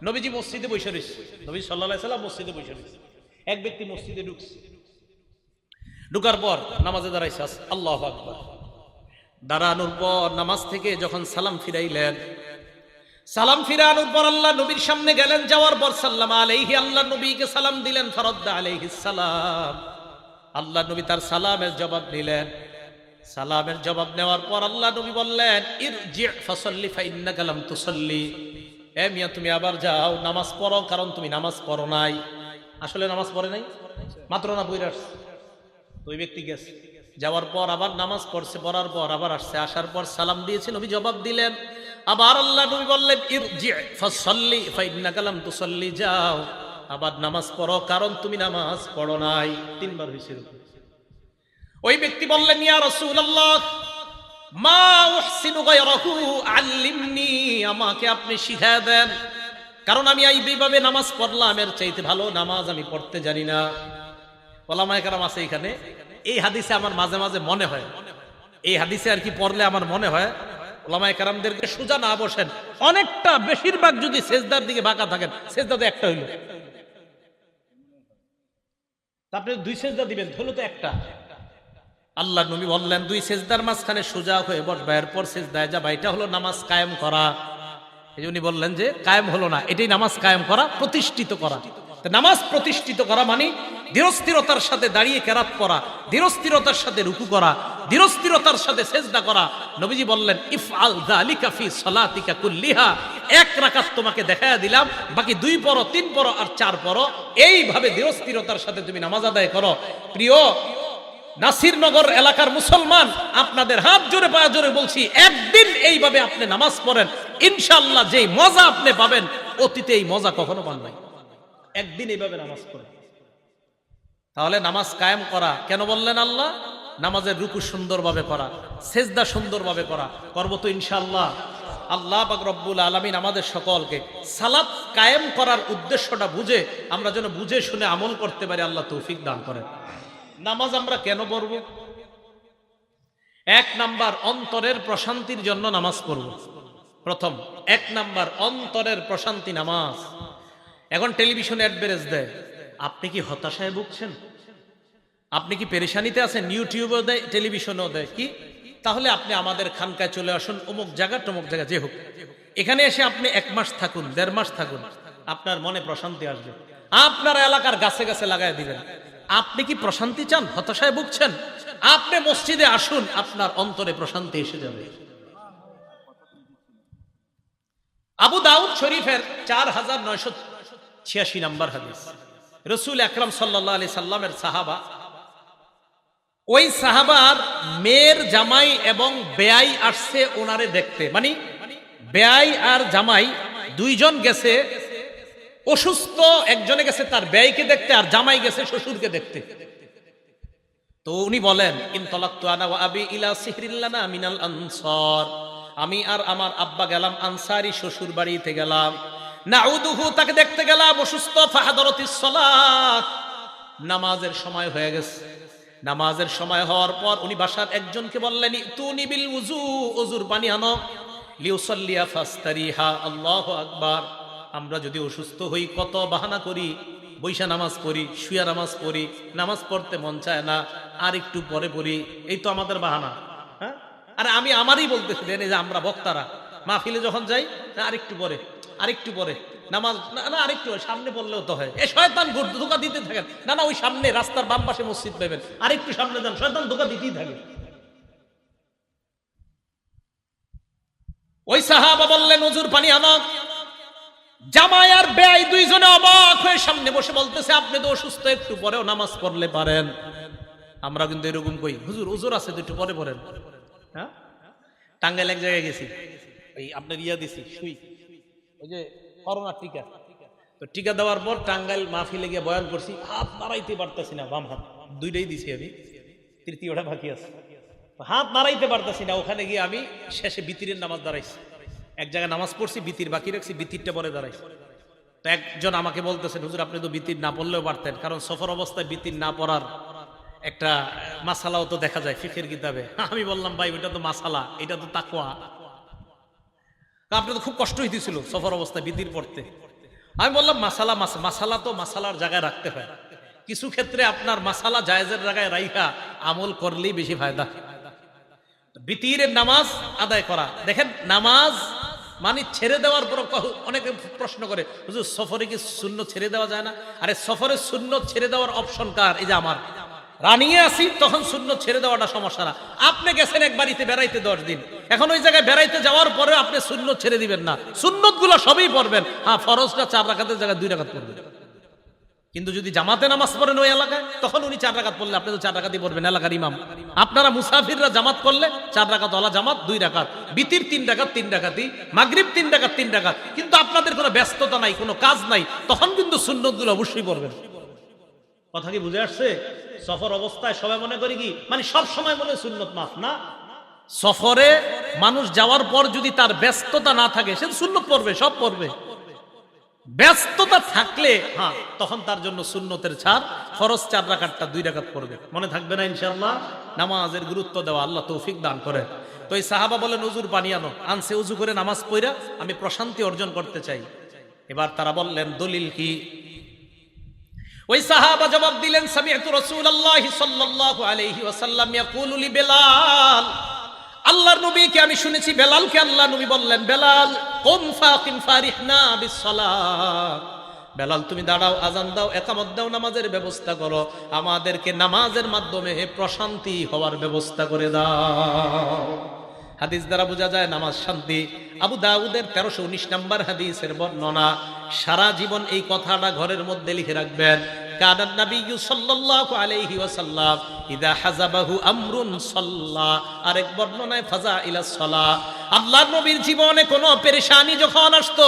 [SPEAKER 1] নবীজি মসজিদে বসে রয়েছে, নবী সাল্লাল্লাহু আলাইহি সাল্লাম মসজিদে বসে রয়েছে। এক ব্যক্তি মসজিদে ঢুকছে, ঢুকার পর নামাজে দাঁড়াইছে, আল্লাহু আকবার। দাঁড়ানোর পর নামাজ থেকে যখন সালাম ফিরাইলেন, সালাম ফিরানোর পর আল্লাহ নবীর সামনে গেলেন, যাওয়ার পর সাল্লাম আলাইহি, আল্লাহ নবীকে সালাম দিলেন। ফারাদ্দা আলাইহিস সালাম, আল্লাহ নবী তার সালামের জবাব নিলেন। সালামের জবাব নেওয়ার পর আল্লাহ নবী বললেন ইরজি ফাসাল্লি ফাইন্নাকা লাম তুসাল্লি, এ মিয়া তুমি আবার যাও নামাজ পড়ো, কারণ তুমি নামাজ পড়ো নাই। আসলে নামাজ পড়ে নাই, মাত্র না পড়ে আসছে। ওই ব্যক্তি গেছে, যাওয়ার পর আবার নামাজ পড়ছে, পড়ার পর আবার আসছে, আসার পর সালাম দিয়েছে, নবী জবাব দিলেন। আবার আল্লাহ নবী বললেন ইরজি ফাসাল্লি ফাইন্নাকা লাম তুসাল্লি, যাও আবার নামাজ পড়ো, কারণ তুমি নামাজ পড়ো নাই। তিনবার হয়েছে। ওই ব্যক্তি বললেন ইয়া রাসূলুল্লাহ মা উহসিনু গায়রাহু আল্লিমনি, আমাকে আপনি শিখিয়ে দেন, কারণ আমি এইভাবে নামাজ পড়লাম, এর চাইতে ভালো নামাজ আমি পড়তে জানি না। ওলামায়ে কেরাম আছে এখানে, এই হাদিসে আমার মাঝে মাঝে মনে হয়, এই হাদিসে আর কি পড়লে আমার মনে হয় ওলামায়ে কেরামদেরকে সোজা না বসেন, অনেকটা বেশিরভাগ যদি সেজদার দিকে বাঁকা থাকেন, সেজদা তো একটা হইল, আপনি দুই সেজদা দিবেন, হলো তো একটা। আল্লাহ নবী বললেন দুই সেজদার মাঝখানে সোজা হয়ে বসবা, এরপর সেজদায় যাবা, এটা হলো নামাজ কায়েম করা। এই উনি বললেন যে কায়েম হলো না, এটাই নামাজ কায়েম করা, প্রতিষ্ঠিত করা। নামাজ প্রতিষ্ঠিত করা মানে ধীরস্থিরতার সাথে দাঁড়িয়ে কেরাত করা, ধীরস্থিরতার সাথে রুকু করা, ধীরস্থিরতার সাথে সেজদা করা। নবীজি বললেন ইফআল যালিকা ফি সালাতিকা কুল্লিহা, এক রাকাত তোমাকে দেখায়া দিলাম, বাকি 2 পড়ো, 3 পড়ো আর 4 পড়ো, এইভাবে ধীরস্থিরতার সাথে তুমি নামাজ আদায় করো। প্রিয় নাসিরনগর এলাকার মুসলমান, আপনাদের হাত জোরে পা জোরে বলছি, একদিন এইভাবে আপনি নামাজ পড়েন, ইনশাআল্লাহ যেই মজা আপনি পাবেন, অতীতে এই মজা কখনো পান নাই। একদিন এইভাবে নামাজ পড়েন। তাহলে নামাজ কায়েম করা কেন বললেন আল্লাহ? নামাজের রুকু সুন্দরভাবে করা, সেজদা সুন্দরভাবে করা, করব তো ইনশাআল্লাহ। আল্লাহ পাক রব্বুল আলামিন আমাদের সকলকে সালাত কায়েম করার উদ্দেশ্যটা বুঝে আমরা যেন বুঝে শুনে আমল করতে পারি, আল্লাহ তৌফিক দান করেন। নামাজ আমরা কেন পড়ব? এক নাম্বার, অন্তরের প্রশান্তির জন্য নামাজ পড়ব। প্রথম, এক নাম্বার অন্তরের প্রশান্তি নামাজ। এখন টেলিভিশনে অ্যাডভার্টাইজ দেয়, আপনি কি হতাশায় ভুগছেন? আপনি কি পেরেশানিতে আছেন? ইউটিউবেও দেয়, টেলিভিশনেও দেয়। কি? তাহলে আপনি আমাদের খানকায় চলে আসুন, অমুক জায়গা টমুক জায়গা, যে হোক, এখানে এসে আপনি 1 মাস থাকুন, 1.5 মাস থাকুন, আপনার মনে প্রশান্তি আসবে। আপনার এলাকার গাছে গাছে লাগাই দিবেন। আপনি কি প্রশান্তি চান? হতাশায় ভুগছেন? আপনি মসজিদে আসুন, আপনার অন্তরে প্রশান্তি এসে যাবে। আবু দাউদ শরীফের 4986 নম্বর হাদিস। রাসূল আকরাম সাল্লাল্লাহু আলাইহি সাল্লামের সাহাবা, ওই সাহাবার মেয়ের জামাই এবং বেয়াই আসছে ওনারে দেখতে, মানে বেয়াই আর জামাই দুইজন গেছে অসুস্থ, একজনে গেছে তার বেয়াইকে দেখতে আর জামাই গেছে শ্বশুরকে দেখতে। তো উনি বলেন, ইনতালাক্তু আনা ওয়া আবি ইলা সিহরিল্লানা মিনাল আনসার, আমি আর আমার আব্বা গেলাম আনসারি শ্বশুর বাড়িতে গেলাম। নাউদুহু, তাকে দেখতে গেলাম অসুস্থ। ফাহাদারাতিস সালাত, নামাজের সময় হয়ে গেছে। নামাজের সময় হওয়ার পর উনি বাসার একজনকে বললেন, ইতুনি বিল উযু, ওযুর পানি আনো। লিউসাল্লিয়া ফাস্তারিহা, আল্লাহু আকবার। আমরা যদি অসুস্থ হই কত বাহানা করি, বৈশা নামাজ পড়ি, শুয়া নামাজ পড়ি, নামাজ পড়তে মন চায় না, আর একটু পরে পড়ি, এই তো আমাদের বাহানা। হ্যাঁ, আরে আমি আমারই বলতেছি, যে আমরা বক্তারা মাহফিলে যখন যাই, আরেকটু পরে, আরেকটু পরে নামাজ, না আরেকটু সামনে বললেও তো হয়। এ শয়তান ধোঁকা দিতে থাকেন, না ওই সামনে রাস্তার বাম পাশে মসজিদ পাবেন, আরেকটু সামনে যান, শয়তান ধোঁকা দিতেই থাকে। ওই সাহাবা বললেন, ওযুর পানি আনো। জামাই আর বেয়াই দুইজনে অবাক হয়ে সামনে বসে বলতেছে, আপনি তো অসুস্থ, একটু পরেও নামাজ পড়লে পারেন। আমরা কিন্তু এরকম কই, হুজুর ওযুর আছে তো একটু পরে পড়েন। হ্যাঁ, টাঙ্গাইল এক জায়গায় গেছি, ওই আপনার দিছি সুই, ওই যে করোনা টিকা, তো টিকা দেওয়ার পর টাঙ্গাইল মাহফিলে গিয়ে বয়ান করছি, হাত নাড়াইতে পারতেছি না, বাম হাত দুইটাই দিছি আমি, তৃতীয়টা বাকি আছে, হাত নাড়াইতে পারতেছি না। ওখানে গিয়ে আমি শেষে বিতিরের নামাজ দাঁড়াইছি, এক জায়গায় নামাজ পড়ছি, বিতির বাকি রাখছি, বিতিরটা পরে দাঁড়াইছি। তো একজন আমাকে বলতেছেন, হুজুর আপনি তো বিতির না পড়লেও পারতেন, কারণ সফর অবস্থায় বিতির না পড়ার একটা মাসালাও তো দেখা যায় ফিকহের কিতাবে। আমি বললাম, ভাই ওইটা তো মাসালা, এটা তো তাকওয়া, আপনার তো খুব কষ্ট হইতেছিল সফর অবস্থায় বিতির পড়তে। আমি বললাম, মাসালা তো মাসালার জায়গায় রাখতে হয়, কিছু ক্ষেত্রে আপনার মাসালা জায়েজের জায়গায় রাইখা আমল করলেই বেশি ফায়দা। বিতিরের নামাজ আদায় করা, দেখেন নামাজ মানে ছেড়ে দেওয়ার পর অনেকে প্রশ্ন করে, হুজুর সফরে কি সুন্নত ছেড়ে দেওয়া যায় না? আরে সফরের সুন্নত ছেড়ে দেওয়ার অপশন কার? এই যে আমার রানিয়ে আসি, তখন সুন্নত ছেড়ে দেওয়াটা সমস্যা না। আপনি গেছেন এক বাড়িতে বেড়াইতে 10 দিন, এখন ওই জায়গায় বেড়াইতে যাওয়ার পরে আপনি সুন্নত ছেড়ে দিবেন না, সুন্নত গুলো সবই পড়বেন। হ্যাঁ, ফরজটা 4 রাকাতের জায়গায় 2 রাকাত পড়বেন। কিন্তু যদি জামাতে নামাজ পড়েন ওই এলাকায়, তখন উনি 4 রাকাত পড়লে আপনি তো 4 রাকাতই পড়বেন, এলাকার ইমাম। আপনারা মুসাফিররা জামাত করলে 4 রাকাত ওয়ালা জামাত 2 রাকাত, বিতির 3 রাকাত 3 রাকাতই, মাগরিব 3 রাকাত 3 রাকাত। কিন্তু আপনাদের কোনো ব্যস্ততা নাই, কোনো কাজ নাই, তখন কিন্তু সুন্নতগুলো অবশ্যই পড়বেন। কথা কি বুঝে আসছে? সফর অবস্থায় সবাই মনে করি কি, মানে সব সময় মনে সুন্নত মাফ না। সফরে মানুষ যাওয়ার পর যদি তার ব্যস্ততা না থাকে, সে সুন্নত পড়বে, সব পড়বে। ব্যস্ততা থাকলে হ্যাঁ, তখন তার জন্য সুন্নতের ছাড়, ফরজ 4 রাকাতটা 2 রাকাত পড়বে। মনে থাকবে না ইনশাআল্লাহ? নামাজের গুরুত্ব দেওয়া, আল্লাহ তৌফিক দান করে। তো এই সাহাবা বলেন, ওযুর পানি আনো। আনছে, ওযু করে নামাজ পড়া আমি প্রশান্তি অর্জন করতে চাই। এবার তারা বললেন, দলিল কি? ওই সাহাবা জবাব দিলেন, সামি'তু রাসূলুল্লাহ সাল্লাল্লাহু আলাইহি ওয়াসাল্লাম ইয়াকুলু লি বেলাল, আল্লাহর নবীকে আমি শুনেছি, বেলালকে আল্লাহ নবী বললেন, বেলাল কুম ফাকিম ফারিহনা বিসসালাত, বেলাল তুমি দাঁড়াও, আজান দাও, ইকামত দাও, নামাজের ব্যবস্থা করো, আমাদেরকে নামাজের মাধ্যমে প্রশান্তি হওয়ার ব্যবস্থা করে দাও। হাদিস দ্বারা বোঝা যায় নামাজ শান্তি। আবু দাউদের 1319 নম্বর হাদিসের বর্ণনা। সারা জীবন এই কথাটা ঘরের মধ্যে লিখে রাখবেন। কানান নবিয়্যু সাল্লাল্লাহু আলাইহি ওয়াসাল্লাম ইযা হাযাবাহু আমরুন সাল্লা, আরেক বর্ণনায় ফাযাইলাস সালাহ। আল্লাহর নবীর জীবনে কোনো পেরেশানি যখন আসতো,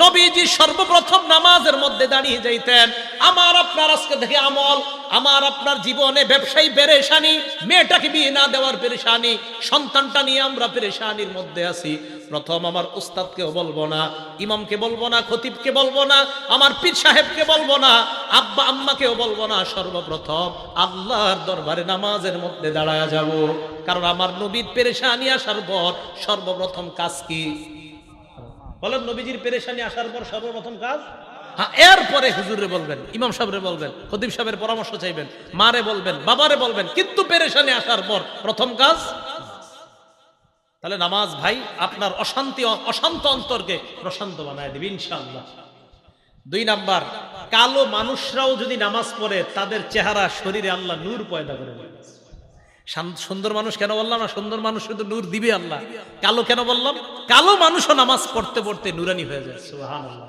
[SPEAKER 1] নবীজি সর্বপ্রথম নামাজের মধ্যে দাঁড়িয়ে যাইতেন। আমার আপনার আজকে থেকে আমল, আমার আপনার জীবনে ব্যবসায়ী পেরেশানি, মেয়েটাকে বিয়ে না দেওয়ার পেরেশানি, সন্তানটা নিয়ে আমরা পেরেশানির মধ্যে আছি, প্রথম আমার উস্তাদকেও বলবো না, ইমামকে বলবো না, খতিবকে বলবো না, আমার পীর সাহেবকে বলবো না, আব্বা আম্মাকেও বলবো না, সর্বপ্রথম আল্লাহর দরবারে নামাজের মধ্যে দাঁড়ায়া যাব। কারণ আমার নবীর পেরেশানি আসার পর সর্বপ্রথম কাজ কি? বলেন, নবীজির পেরেশানি আসার পর সর্বপ্রথম কাজ? হ্যাঁ, এরপরে হুজুরে বলবেন, ইমাম সাহেবরে বলবেন, খতিব সাহেবের পরামর্শ চাইবেন, মারে বলবেন, বাবারে বলবেন, কিন্তু পেরেশানি আসার পর প্রথম কাজ। তাহলে নামাজ ভাই আপনার অশান্ত অন্তরকে প্রশান্ত বানায় দিবে ইনশাআল্লাহ। 2 নাম্বার, কালো মানুষরাও যদি নামাজ পড়ে তাদের চেহারা শরীরে আল্লাহ নূর পয়দা করে দেবে। সুন্দর মানুষ কেন বললাম না? সুন্দর মানুষ শুধু নূর দিবে আল্লাহ। কালো কেন বললাম? কালো মানুষও নামাজ পড়তে পড়তে নুরানি হয়ে যায়। সুবহানাল্লাহ।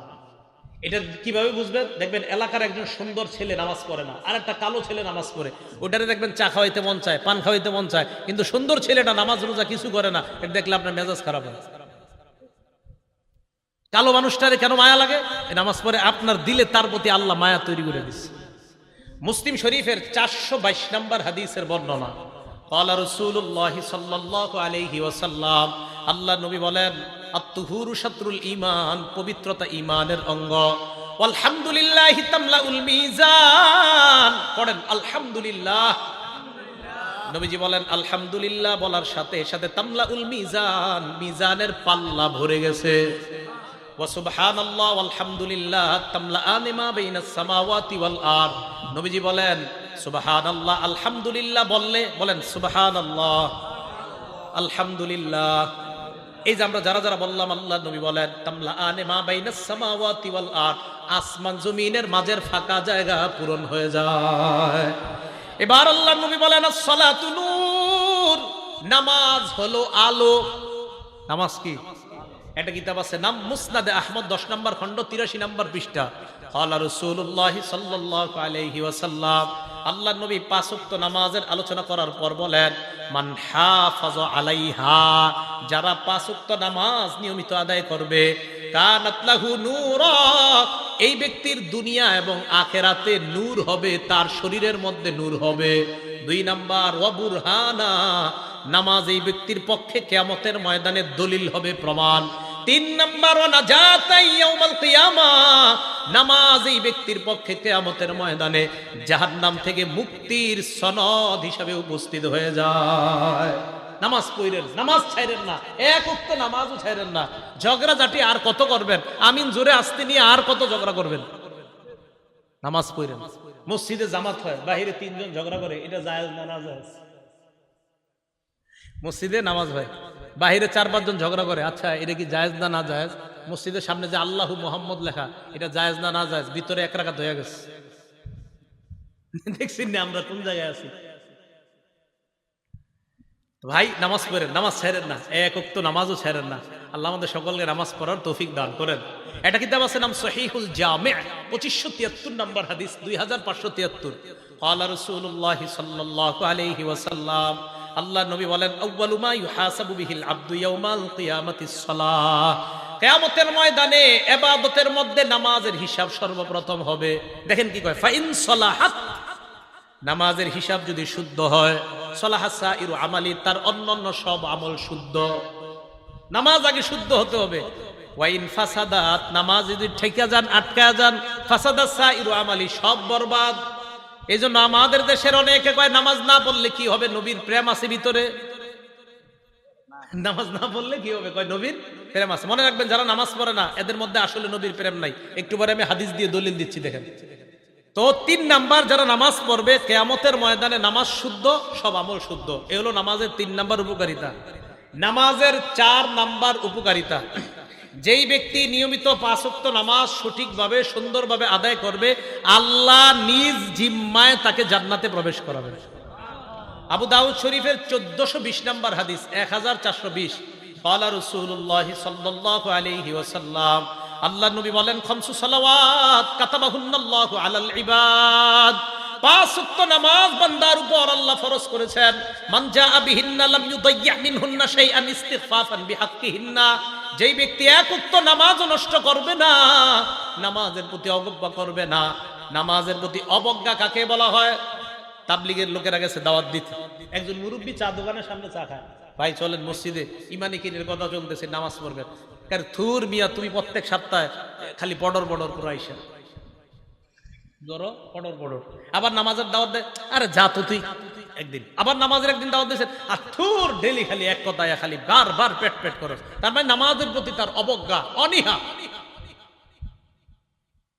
[SPEAKER 1] এটা কিভাবে বুঝবেন? দেখবেন এলাকার একজন সুন্দর ছেলে নামাজ পড়ে না, আর একটা কালো ছেলে নামাজ পড়ে, ওটারে দেখবেন চা খাওয়াইতে মন চায়, পান খাওয়াইতে মন চায়, কিন্তু সুন্দর ছেলেটা নামাজ রোজা কিছু করে না, এটা দেখলে আপনার মেজাজ খারাপ হয়। কালো মানুষটারে কেন মায়া লাগে? নামাজ পড়ে, আপনার দিলে তার প্রতি আল্লাহ মায়া তৈরি করে দিচ্ছে। মুসলিম শরীফের 422 নম্বর হাদিসের বর্ণনা, ক্বালা রাসূলুল্লাহ সাল্লাল্লাহু আলাইহি ওয়াসাল্লাম, আল্লাহ নবী বলেন, আত-তুহুরু শাতরুল ঈমান, পবিত্রতা ঈমানের অঙ্গ। আলহামদুলিল্লাহি তামলাউল মিজান, পড়েন আলহামদুলিল্লাহ। নবীজি বলেন আলহামদুলিল্লাহ বলার সাথে সাথে তামলাউল মিজান, মিজানের পাল্লা ভরে গেছে। ওয়া সুবহানাল্লাহ ওয়াল হামদুলিল্লাহ তামলাআনি মা বাইনাস সামাওয়াতি ওয়াল আরদ। নবীজি বলেন সুবহানাল্লাহ, আলহামদুলিল্লাহ বললে, বলেন সুবহানাল্লাহ, আলহামদুলিল্লাহ। এই যে আমরা যারা যারা বললাম, আল্লাহ নবী বলেন তামলাআনি মা বাইনাস সামাওয়াতি ওয়াল আরদ, আসমান জমিনের মাঝের ফাঁকা জায়গা পূরণ হয়ে যায়। এবার আল্লাহ নবী বলেন আসসালাতু নূর, নামাজ হলো আলো। নামাজ কি? একটা কিতাব আছে নাম মুসনাদে আহমদ, 10 নম্বর খণ্ড, 83 নম্বর পৃষ্ঠা। ক্বালা রাসূলুল্লাহ সাল্লাল্লাহু আলাইহি ওয়াসাল্লাম, আল্লাহর নবী 5 ওয়াক্ত নামাজের আলোচনা করার পর বলেন, মান হাফাযা আলাইহা, যারা 5 ওয়াক্ত নামাজ নিয়মিত আদায় করবে, কানাত লাহু নূরা, এই ব্যক্তির দুনিয়া এবং আখিরাতে নূর হবে, তার শরীরের মধ্যে নূর হবে। 2 নাম্বার, ওয়া বুরহানা, নামাজ এই ব্যক্তির পক্ষে কিয়ামতের ময়দানে দলিল হবে, প্রমাণ। 3 নাম্বার, ওয়া নাজাতাই ইয়াউমাল কিয়ামাহ, নামাজ এই ব্যক্তির পক্ষে কিয়ামতের ময়দানে জাহান্নাম থেকে মুক্তির সনদ হিসাবে উপস্থিত হয়ে যায়। নামাজ পড়েন, নামাজ ছাইরেন না, এক ওয়াক্ত নামাজও ছাইরেন না। ঝগড়াঝাটি আর কত করবেন? আমিন জোরে আসতে নিয়ে আর কত ঝগড়া করবেন? নামাজ পড়েন। মসজিদে জামাত হয়, বাহিরে 3 জন ঝগড়া করে, এটা জায়েজ না নাজায়েজ? মসজিদে নামাজ হয়, বাহিরে 4-5 জন ঝগড়া করে, আচ্ছা এটা কি জায়েজ না না জায়েজ? মসজিদের সামনে যে আল্লাহু মুহাম্মদ লেখা, এটা জায়েজ না না জায়েজ? ভিতরে 1 রাকাত হয়ে গেছে। দেখছেন না আমরা কোন জায়গায় আছি? ভাই নামাজ পড়েন, নামাজ ছেড়েন না, এক ওয়াক্ত নামাজও ছেড়েন না। আল্লাহ আমাদের সকলকে নামাজ পড়ার তৌফিক দান করেন। এটা কিতাব আছে নাম সহিহুল জামি', 2573 নম্বর হাদিস, 2573। ক্বালা রাসূলুল্লাহ সাল্লাল্লাহু আলাইহি ওয়াসাল্লাম, আল্লাহ নবী বলেন, আউয়ালু মা ইউহাসাবু বিহিল আবদু ইয়াউমাল কিয়ামাতিস সালাহ, কিয়ামতের ময়দানে ইবাদতের মধ্যে নামাজের হিসাব সর্বপ্রথম হবে। দেখেন কি কয়, ফাইন সালাহাত, নামাজের হিসাব যদি শুদ্ধ হয়, সালাহাস সাইরু আমালি, তার অন্যান্য সব আমল শুদ্ধ। নামাজ আগে শুদ্ধ হতে হবে। ওয়াইন ফাসাদাত, নামাজ যদি ঠেকে যান, আটকা যান, ফাসাদাস সাইরু আমালি, সব বরবাদ। এই জন্য আমাদের দেশের অনেকে কয় নামাজ না পড়লে কি হবে? নবীর প্রেম আছে ভিতরে। নামাজ না পড়লে কি হবে? কয় নবীর প্রেম আছে। মনে রাখবেন, যারা নামাজ পড়ে না এদের মধ্যে আসলে নবীর প্রেম নাই। একটু পরে আমি হাদিস দিয়ে দলিল দিচ্ছি, দেখেন তো। 3 নাম্বার, যারা নামাজ পড়বে কিয়ামতের ময়দানে নামাজ শুদ্ধ, সব আমল শুদ্ধ। এ হলো নামাজের 3 নাম্বার উপকারিতা। নামাজের 4 নাম্বার উপকারিতা, যেই ব্যক্তি নিয়মিত 5 ওয়াক্ত নামাজ সঠিকভাবে সুন্দরভাবে আদায় করবে, আল্লাহ নিজ জিম্মায় তাকে জান্নাতে প্রবেশ করাবেন। আবু দাউদ শরীফের 1420 নম্বর হাদিস, 1420। ক্বালা রাসূলুল্লাহ সাল্লাল্লাহু আলাইহি ওয়াসাল্লাম, আল্লাহ নবী বলেন, খামসু সালাওয়াত কাতাবাহুন্নাল্লাহু আলাল ইবাদ, 5 ওয়াক্ত নামাজ বান্দার উপর আল্লাহ ফরজ করেছেন। মান জাআ বিহিন্না লাম ইউদাইয়্যা মিনহুন্না শাইআন ইস্তিগফাফান বিহাক্কিহিন্না, যেই ব্যক্তি 1 ওয়াক্ত নামাজও নষ্ট করবে না, নামাজের প্রতি অবজ্ঞা করবে না, নামাজের প্রতি অবজ্ঞা কাকে বলা হয়? তাবলিগের লোকেরা গেছে দাওয়াত দিতে, একজন মুরব্বী চা দোকানের সামনে চা খায়, ভাই চলেন মসজিদে ইমানি কিনের কথা চলতেছে, নামাজ পড়বেন। কারণ থুর মিয়া, তুমি প্রত্যেক সপ্তাহে খালি পডর পডর করে আইসা ধরো পডর পডর, আবার নামাজের দাওয়াত দেয়, আরে যা তো তুই একদিন, আবার নামাজের একদিন দাওয়াত দিয়েছেন, আর থুর ডেলি খালি এক কথায় খালি বারবার পেট পেট করো। তার মানে নামাজের প্রতি তার অবজ্ঞা, অনীহা।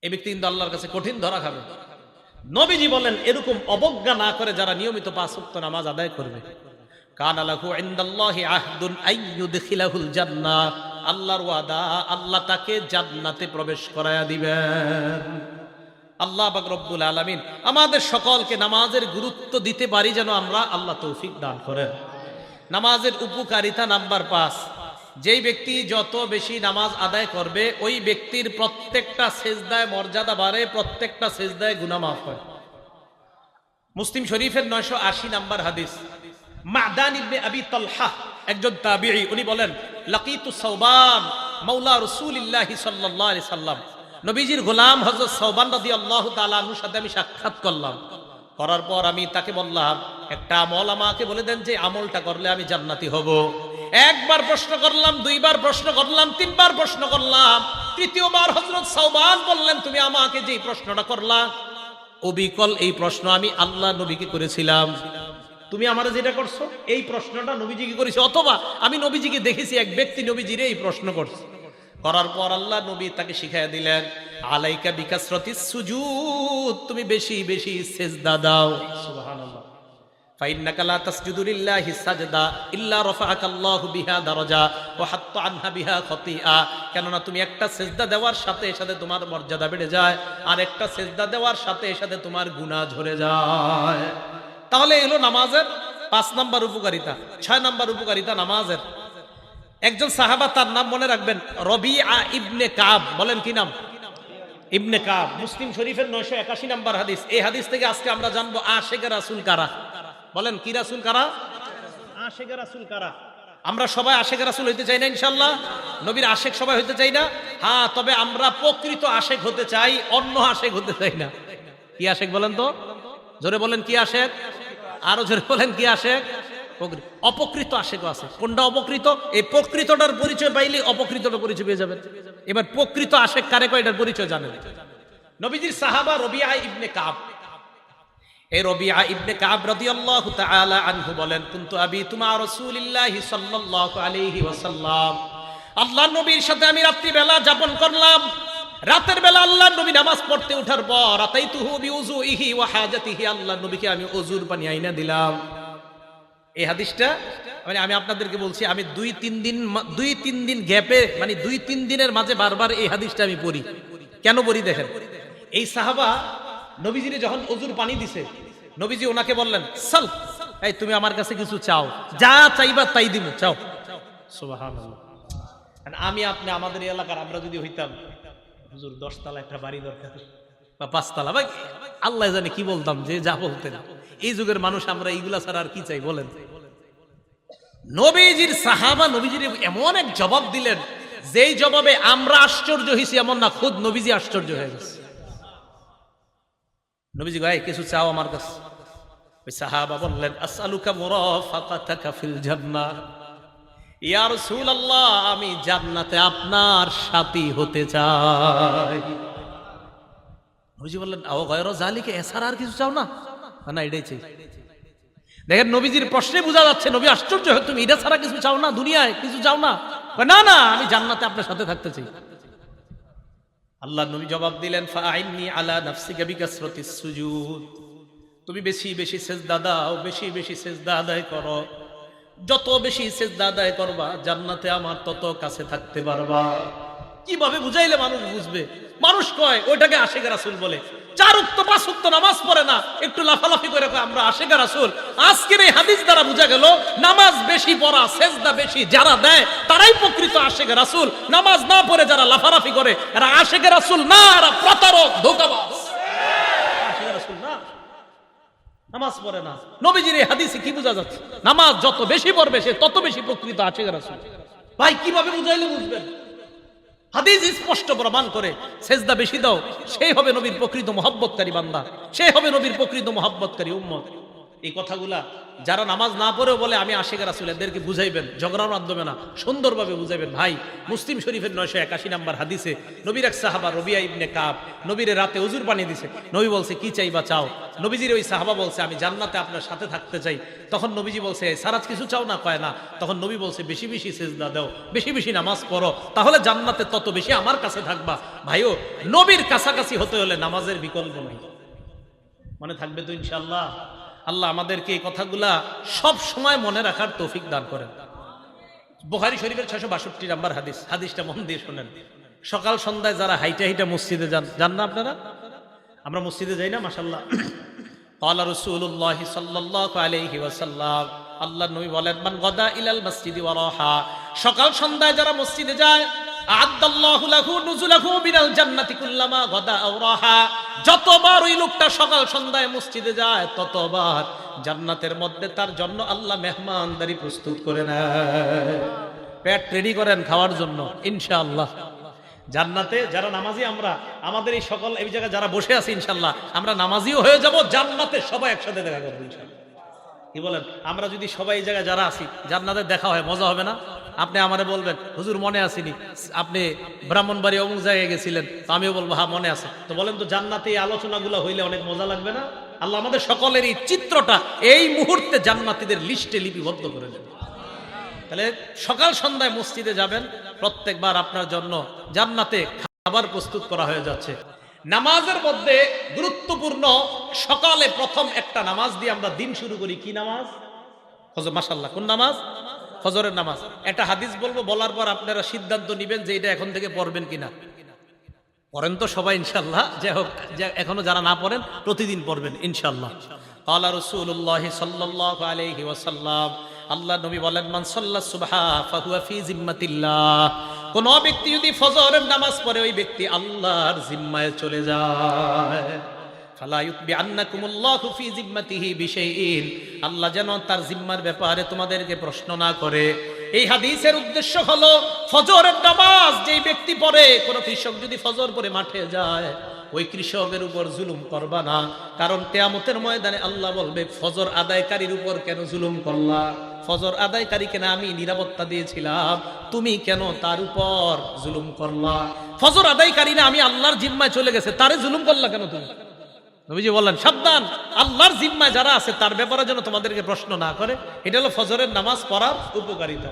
[SPEAKER 1] এই ব্যক্তি কিন্তু আল্লাহর কাছে কঠিন ধরা খাবে। নবীজি বলেন এরকম অবজ্ঞা না করে যারা নিয়মিত 5 ওয়াক্ত নামাজ আদায় করবে, কানা লাহু ইনদাল্লাহি আহদুন আইয়ুদখিলাহুল জান্নাহ, আল্লাহর ওয়াদা, আল্লাহ তাকে জান্নাতে প্রবেশ করায়া দিবেন। আল্লাহ পাক রব্বুল আলামিন আমাদের সকলকে নামাজের গুরুত্ব দিতে পারি যেন আমরা, আল্লাহ তৌফিক দান করেন। নামাজের উপকারিতা নাম্বার 5, যেই ব্যক্তি যত বেশি নামাজ আদায় করবে ওই ব্যক্তির প্রত্যেকটা সেজদায় মর্যাদা বাড়ে, প্রত্যেকটা সেজদায় গুনাহ মাফ হয়। মুসলিম শরীফের 980 নাম্বার হাদিস, মাদান ইবনে আবি তালহা একজন তাবিঈ, উনি বলেন লাকিতু সাওবান মাওলা রাসূলুল্লাহ সাল্লাল্লাহু আলাইহি সাল্লাম, নবীজির গোলাম হযরত সাওবান রাদিয়াল্লাহু তাআলা আনহুর সাথে আমি সাক্ষাৎ করলাম। করার পর আমি তাকে বললাম একটা আমল আমাকে বলে দেন যে আমলটা করলে আমি জান্নাতি হব। একবার প্রশ্ন করলাম, দুইবার প্রশ্ন করলাম, তিনবার প্রশ্ন করলাম, তৃতীয়বার হযরত সাওবান বললেন তুমি আমাকে যে প্রশ্নটা করলা অবিকল এই প্রশ্ন আমি আল্লাহ নবীকে করেছিলাম, তুমি আমারে যেটা করছো এই প্রশ্নটা নবীজিকে করেছে, অথবা আমি নবীজিকে দেখেছি এক ব্যক্তি নবীজিরে এই প্রশ্ন করছে। করার পর আল্লাহ নবী তাকে শিখাইয়া দিলেন আলাইকা বিকাসরাতিস সুজুদ, তুমি বেশি বেশি সিজদা দাও। সুবহানাল্লাহ। ফাইন্নাকা লা তাসজুদু লিল্লাহি সাজদা ইল্লা রাফাআকাল্লাহু বিহা দারাজা ওয়া হাত্তা আনহা বিহা খতিআ, কেননা তুমি একটা সিজদা দেওয়ার সাথে সাথে তোমার মর্যাদা বেড়ে যায়, আর একটা সিজদা দেওয়ার সাথে সাথে তোমার গুনাহ ঝরে যায়। তাহলে এলো নামাজের 5 নাম্বার উপকারিতা। 6 নাম্বার উপকারিতা নামাজের, একজন সাহাবা, তার নাম মনে রাখবেন, রবিআ ইবনে কাব। বলেন কি নাম? ইবনে কাব। মুসলিম শরীফের 981 নাম্বার হাদিস। এই হাদিস থেকে আজকে আমরা জানবো আশিকে রাসূল কারা। বলেন কি রাসূল কারা? আশিকে রাসূল কারা? আমরা সবাই আশিকে রাসূল হইতে চাই না ইনশাআল্লাহ? নবীর আশিক সবাই হইতে চাই না? হ্যাঁ, তবে আমরা প্রকৃত আশিক হতে চাই, অন্য আশিক হতে চাই না। কি আশিক বলেন তো? জোরে বলেন কি আশিক? আরো জোরে বলেন কি আশিক? অপকৃত আশিকও আছে। কোনটা অপকৃত? এই প্রকৃতটার পরিচয় পাইলে অপকৃতটার পরিচয় পেয়ে যাবেন। এবার প্রকৃত আশিক কারে কয় এটার পরিচয় জানেন? নবীজির সাহাবা রবিআ ইবনে কাব। এই রবিআ ইবনে কাব রাদিয়াল্লাহু তাআলা আনহু বলেন কুনতু আবিতু মা রাসূলিল্লাহি সাল্লাল্লাহু আলাইহি ওয়াসাল্লাম, আল্লাহর নবীর সাথে আমি রাত্রি বেলা যাপন করলাম। রাতের বেলা আল্লাহর নবী নামাজ পড়তে ওঠার পর আতাইতুহু বিউযুইহি ওয়া হাজাতিহি, আল্লাহর নবীকে আমি ওযুর পানি আইনা দিলাম। এই হাদিসটা মানে আমি আপনাদেরকে বলছি, আমি 2-3 দিন গ্যাপে, মানে 2-3 দিনের মাঝে বারবার এই হাদিসটা আমি পড়ি। কেন পড়ি দেখেন, এই সাহাবা নবীজিরে যখন ওযুর পানি দিছে, নবীজি ওনাকে বললেন সাল, এই তুমি আমার কাছে কিছু চাও, যা চাইবা তাই দিব, চাও। সুবহানাল্লাহ। আমি আপনি আমাদের এলাকার আমরা যদি হইতাম, হুজুর 10 তলা একটা বাড়ি দরকার বা 5 তলা, ভাই আল্লাহ জানে কি বলতাম, যে যা বলতেন। এই যুগের মানুষ আমরা এইগুলা ছাড়া আর কি চাই বলেন? নবীজির সাহাবা নবীজির এমন এক জবাব দিলেন, যেই জবাবে আমরা আশ্চর্য হইছি এমন না, খুদ নবীজি আশ্চর্য হয়ে গেছে। নবীজি ভাই কিছু চাও আমার কাছে? ওই সাহাবা বললেন আসআলুকা মুরাফাকাতাকা ফিল জান্নাহ, ইয়া রাসূলুল্লাহ আমি জান্নাতে আপনার সাথী হতে চাই। নবীজি বললেন আও গায়রা যালিকা, এছাড়া আর কিছু চাও না? না, এটাই চাই। দেখেন নবীজির প্রশ্নে বোঝা যাচ্ছে নবী আশ্চর্য হয়, তুমি এটা ছাড়া কিছু চাও না, দুনিয়ায় কিছু চাও না? না না, আমি জান্নাতে আপনার সাথে থাকতে চাই। আল্লাহ নবী জবাব দিলেন ফাআইন্নি আলা নাফসিকা বিকাসরাতিস সুজুদ, তুমি বেশি বেশি সিজদা দাও, বেশি বেশি সিজদা আদায় করো। যত বেশি সিজদা আদায় করবা জান্নাতে আমার তত কাছে থাকতে পারবা। কিভাবে বুঝাইলে মানুষ বুঝবে? মানুষ কয় ওইটাকে আশিকে রাসূল বলে। 4 ওয়াক্ত 5 ওয়াক্ত নামাজ পড়ে না, একটু লাফালাফি করে কয় আমরা আশিকে রাসূল। আজকের এই হাদিস দ্বারা বোঝা গেল নামাজ বেশি পড়া, সিজদা বেশি যারা দেয় তারাই প্রকৃত আশিকে রাসূল। নামাজ না পড়ে যারা লাফালাফি করে এরা আশিকে রাসূল না, এরা প্রতারক, ধোঁকাবাজ। আশিকে রাসূল না, নামাজ পড়ে না। নবীজির এই হাদিসে কি বোঝা যাচ্ছে? নামাজ যত বেশি পড়বে সে তত বেশি প্রকৃত আশিকে রাসূল। ভাই কিভাবে বুঝাইলে বুঝবেন? হাদিস স্পষ্ট প্রমাণ করে সেজদা বেশি দাও, সেই হবে নবীর প্রকৃত মহব্বতকারী বান্দা, সেই হবে নবীর প্রকৃত মহব্বতকারী উম্মত। এই কথাগুলা যারা নামাজ না পড়েও বলে আমি আশিক রাসূল, এদেরকে বুঝাইবেন, ঝগড়ার মাধ্যমে না, সুন্দরভাবে বুঝাইবেন। ভাই, মুসলিম শরীফের 981 নম্বর হাদিসে নবীর এক সাহাবা রবিয়া ইবনে কাব নবীর রাতে ওযুর পানি দিছে। নবী বলছে কি চাইবা চাও। নবীজির ওই সাহাবা বলছে আমি জান্নাতে আপনার সাথে থাকতে চাই। তখন নবীজি বলছে সারাজ কিছু চাও না? কয় না। তখন নবী বলছে বেশি বেশি সিজদা দাও, বেশি বেশি নামাজ পড়ো, তাহলে জান্নাতে তত বেশি আমার কাছে থাকবা। ভাইও, নবীর কাছাকাছি হতে হলে নামাজের বিকল্প নাই। মনে থাকবে তো ইনশাআল্লাহ? আল্লাহ আমাদেরকে এই কথাগুলা সব সময় মনে রাখার তৌফিক দান করেন। বুখারী শরীফের 662 নম্বর হাদিস, হাদিসটা মন দিয়ে শুনেন। সকাল সন্ধ্যায় যারা হাইটা হাইটা মসজিদে যান না আপনারা? আমরা মসজিদে যাই না? মাশাআল্লাহ। ক্বালা রাসূলুল্লাহ সাল্লাল্লাহু আলাইহি ওয়াসাল্লাম, আল্লাহর নবী বলেন মান গাদা ইলাল মসজিদি ওয়া রাহা, সকাল সন্ধ্যায় যারা মসজিদে যায়, আ'আদাল্লাহু লাহু নুজুলাহু মিনাল জান্নাতি কুল্লামা গাদা আও রাহা, যতবার ওই লোকটা সকাল সন্ধ্যায় মসজিদে যায় ততবার জান্নাতের মধ্যে তার জন্য আল্লাহ মেহমানদারি প্রস্তুত করে নেয়। পেট রেডি করেন খাওয়ার জন্য ইনশাআল্লাহ। জান্নাতে যারা নামাজি, আমরা আমাদের এই সকল এই জায়গায় যারা বসে আছি ইনশাআল্লাহ আমরা নামাজিও হয়ে যাব, জান্নাতে সবাই একসাথে দেখা করবো ইনশাআল্লাহ। কি বলেন? আমরা যদি সবাই এই জায়গায় যারা আছি জান্নাতে দেখা হয়, মজা হবে না? আপনি আমারে বলবেন হুজুর মনে আসেনি, আপনি ব্রাহ্মণবাড়ি অমুক জায়গায় গেছিলেন, তো আমিও বলবো হ্যাঁ মনে আছে। তো বলেন তো জান্নাতে এই আলোচনাগুলো হইলে অনেক মজা লাগবে না? আল্লাহ আমাদের সকলের এই চিত্রটা এই মুহূর্তে জান্নাতীদের লিস্টে লিপিবদ্ধ করে দেন। তাহলে সকাল সন্ধ্যায় মসজিদে যাবেন, প্রত্যেকবার আপনার জন্য জান্নাতে খাবার প্রস্তুত করা হয়ে যাচ্ছে। নামাজের মধ্যে গুরুত্বপূর্ণ সকালে প্রথম একটা নামাজ দিয়ে আমরা দিন শুরু করি। কি নামাজ? ফজর। মাশাআল্লাহ, কোন নামাজ? ফজরের নামাজ। একটা হাদিস বলবো, বলার পর আপনারা সিদ্ধান্ত নেবেন যে এটা এখন থেকে পড়বেন কিনা। পড়েন তো সবাই ইনশাআল্লাহ, যে হোক এখনো যারা না পড়েন প্রতিদিন পড়বেন ইনশাআল্লাহ। ক্বালা রাসূলুল্লাহ সাল্লাল্লাহু আলাইহি ওয়াসাল্লাম, আল্লাহ নবী বলেন মান সাল্লা সুবহা ফাহুয়া ফি জিম্মাতিল্লাহ, কোন ব্যক্তি যদি ফজরের নামাজ পড়ে ওই ব্যক্তি আল্লাহর জিম্মায় চলে যায়। ফালা ইউতবিআন্নাকুমুল্লাহু ফি জিম্মাতিহি বিশাইইন, আল্লাহ যেন তার জিম্মার ব্যাপারে তোমাদেরকে প্রশ্ন না করে। এই হাদিসের উদ্দেশ্য হলো ফজরের নামাজ যেই ব্যক্তি পড়ে, কোন কৃষক যদি ফজর পড়ে মাঠে যায় ওই কৃষকের উপর জুলুম করবা না, কারণ কিয়ামতের ময়দানে আল্লাহ বলবে ফজর আদায়কারীর উপর কেন জুলুম করলা? ফজর আদায়কারীকে না আমি নিরাপত্তা দিয়েছিলাম, তুমি কেন তার উপর জুলুম করলা? ফজর আদায়কারী না আমি আল্লাহর জিম্মায় চলে গেছে, তারে জুলুম করলা কেন তুমি? নবীজি বললেন সাবধান, আল্লাহর জিম্মায় যারা আছে তার ব্যাপারে যেন তোমাদেরকে প্রশ্ন না করে। এটা হলো ফজরের নামাজ পড়ার উপকারিতা।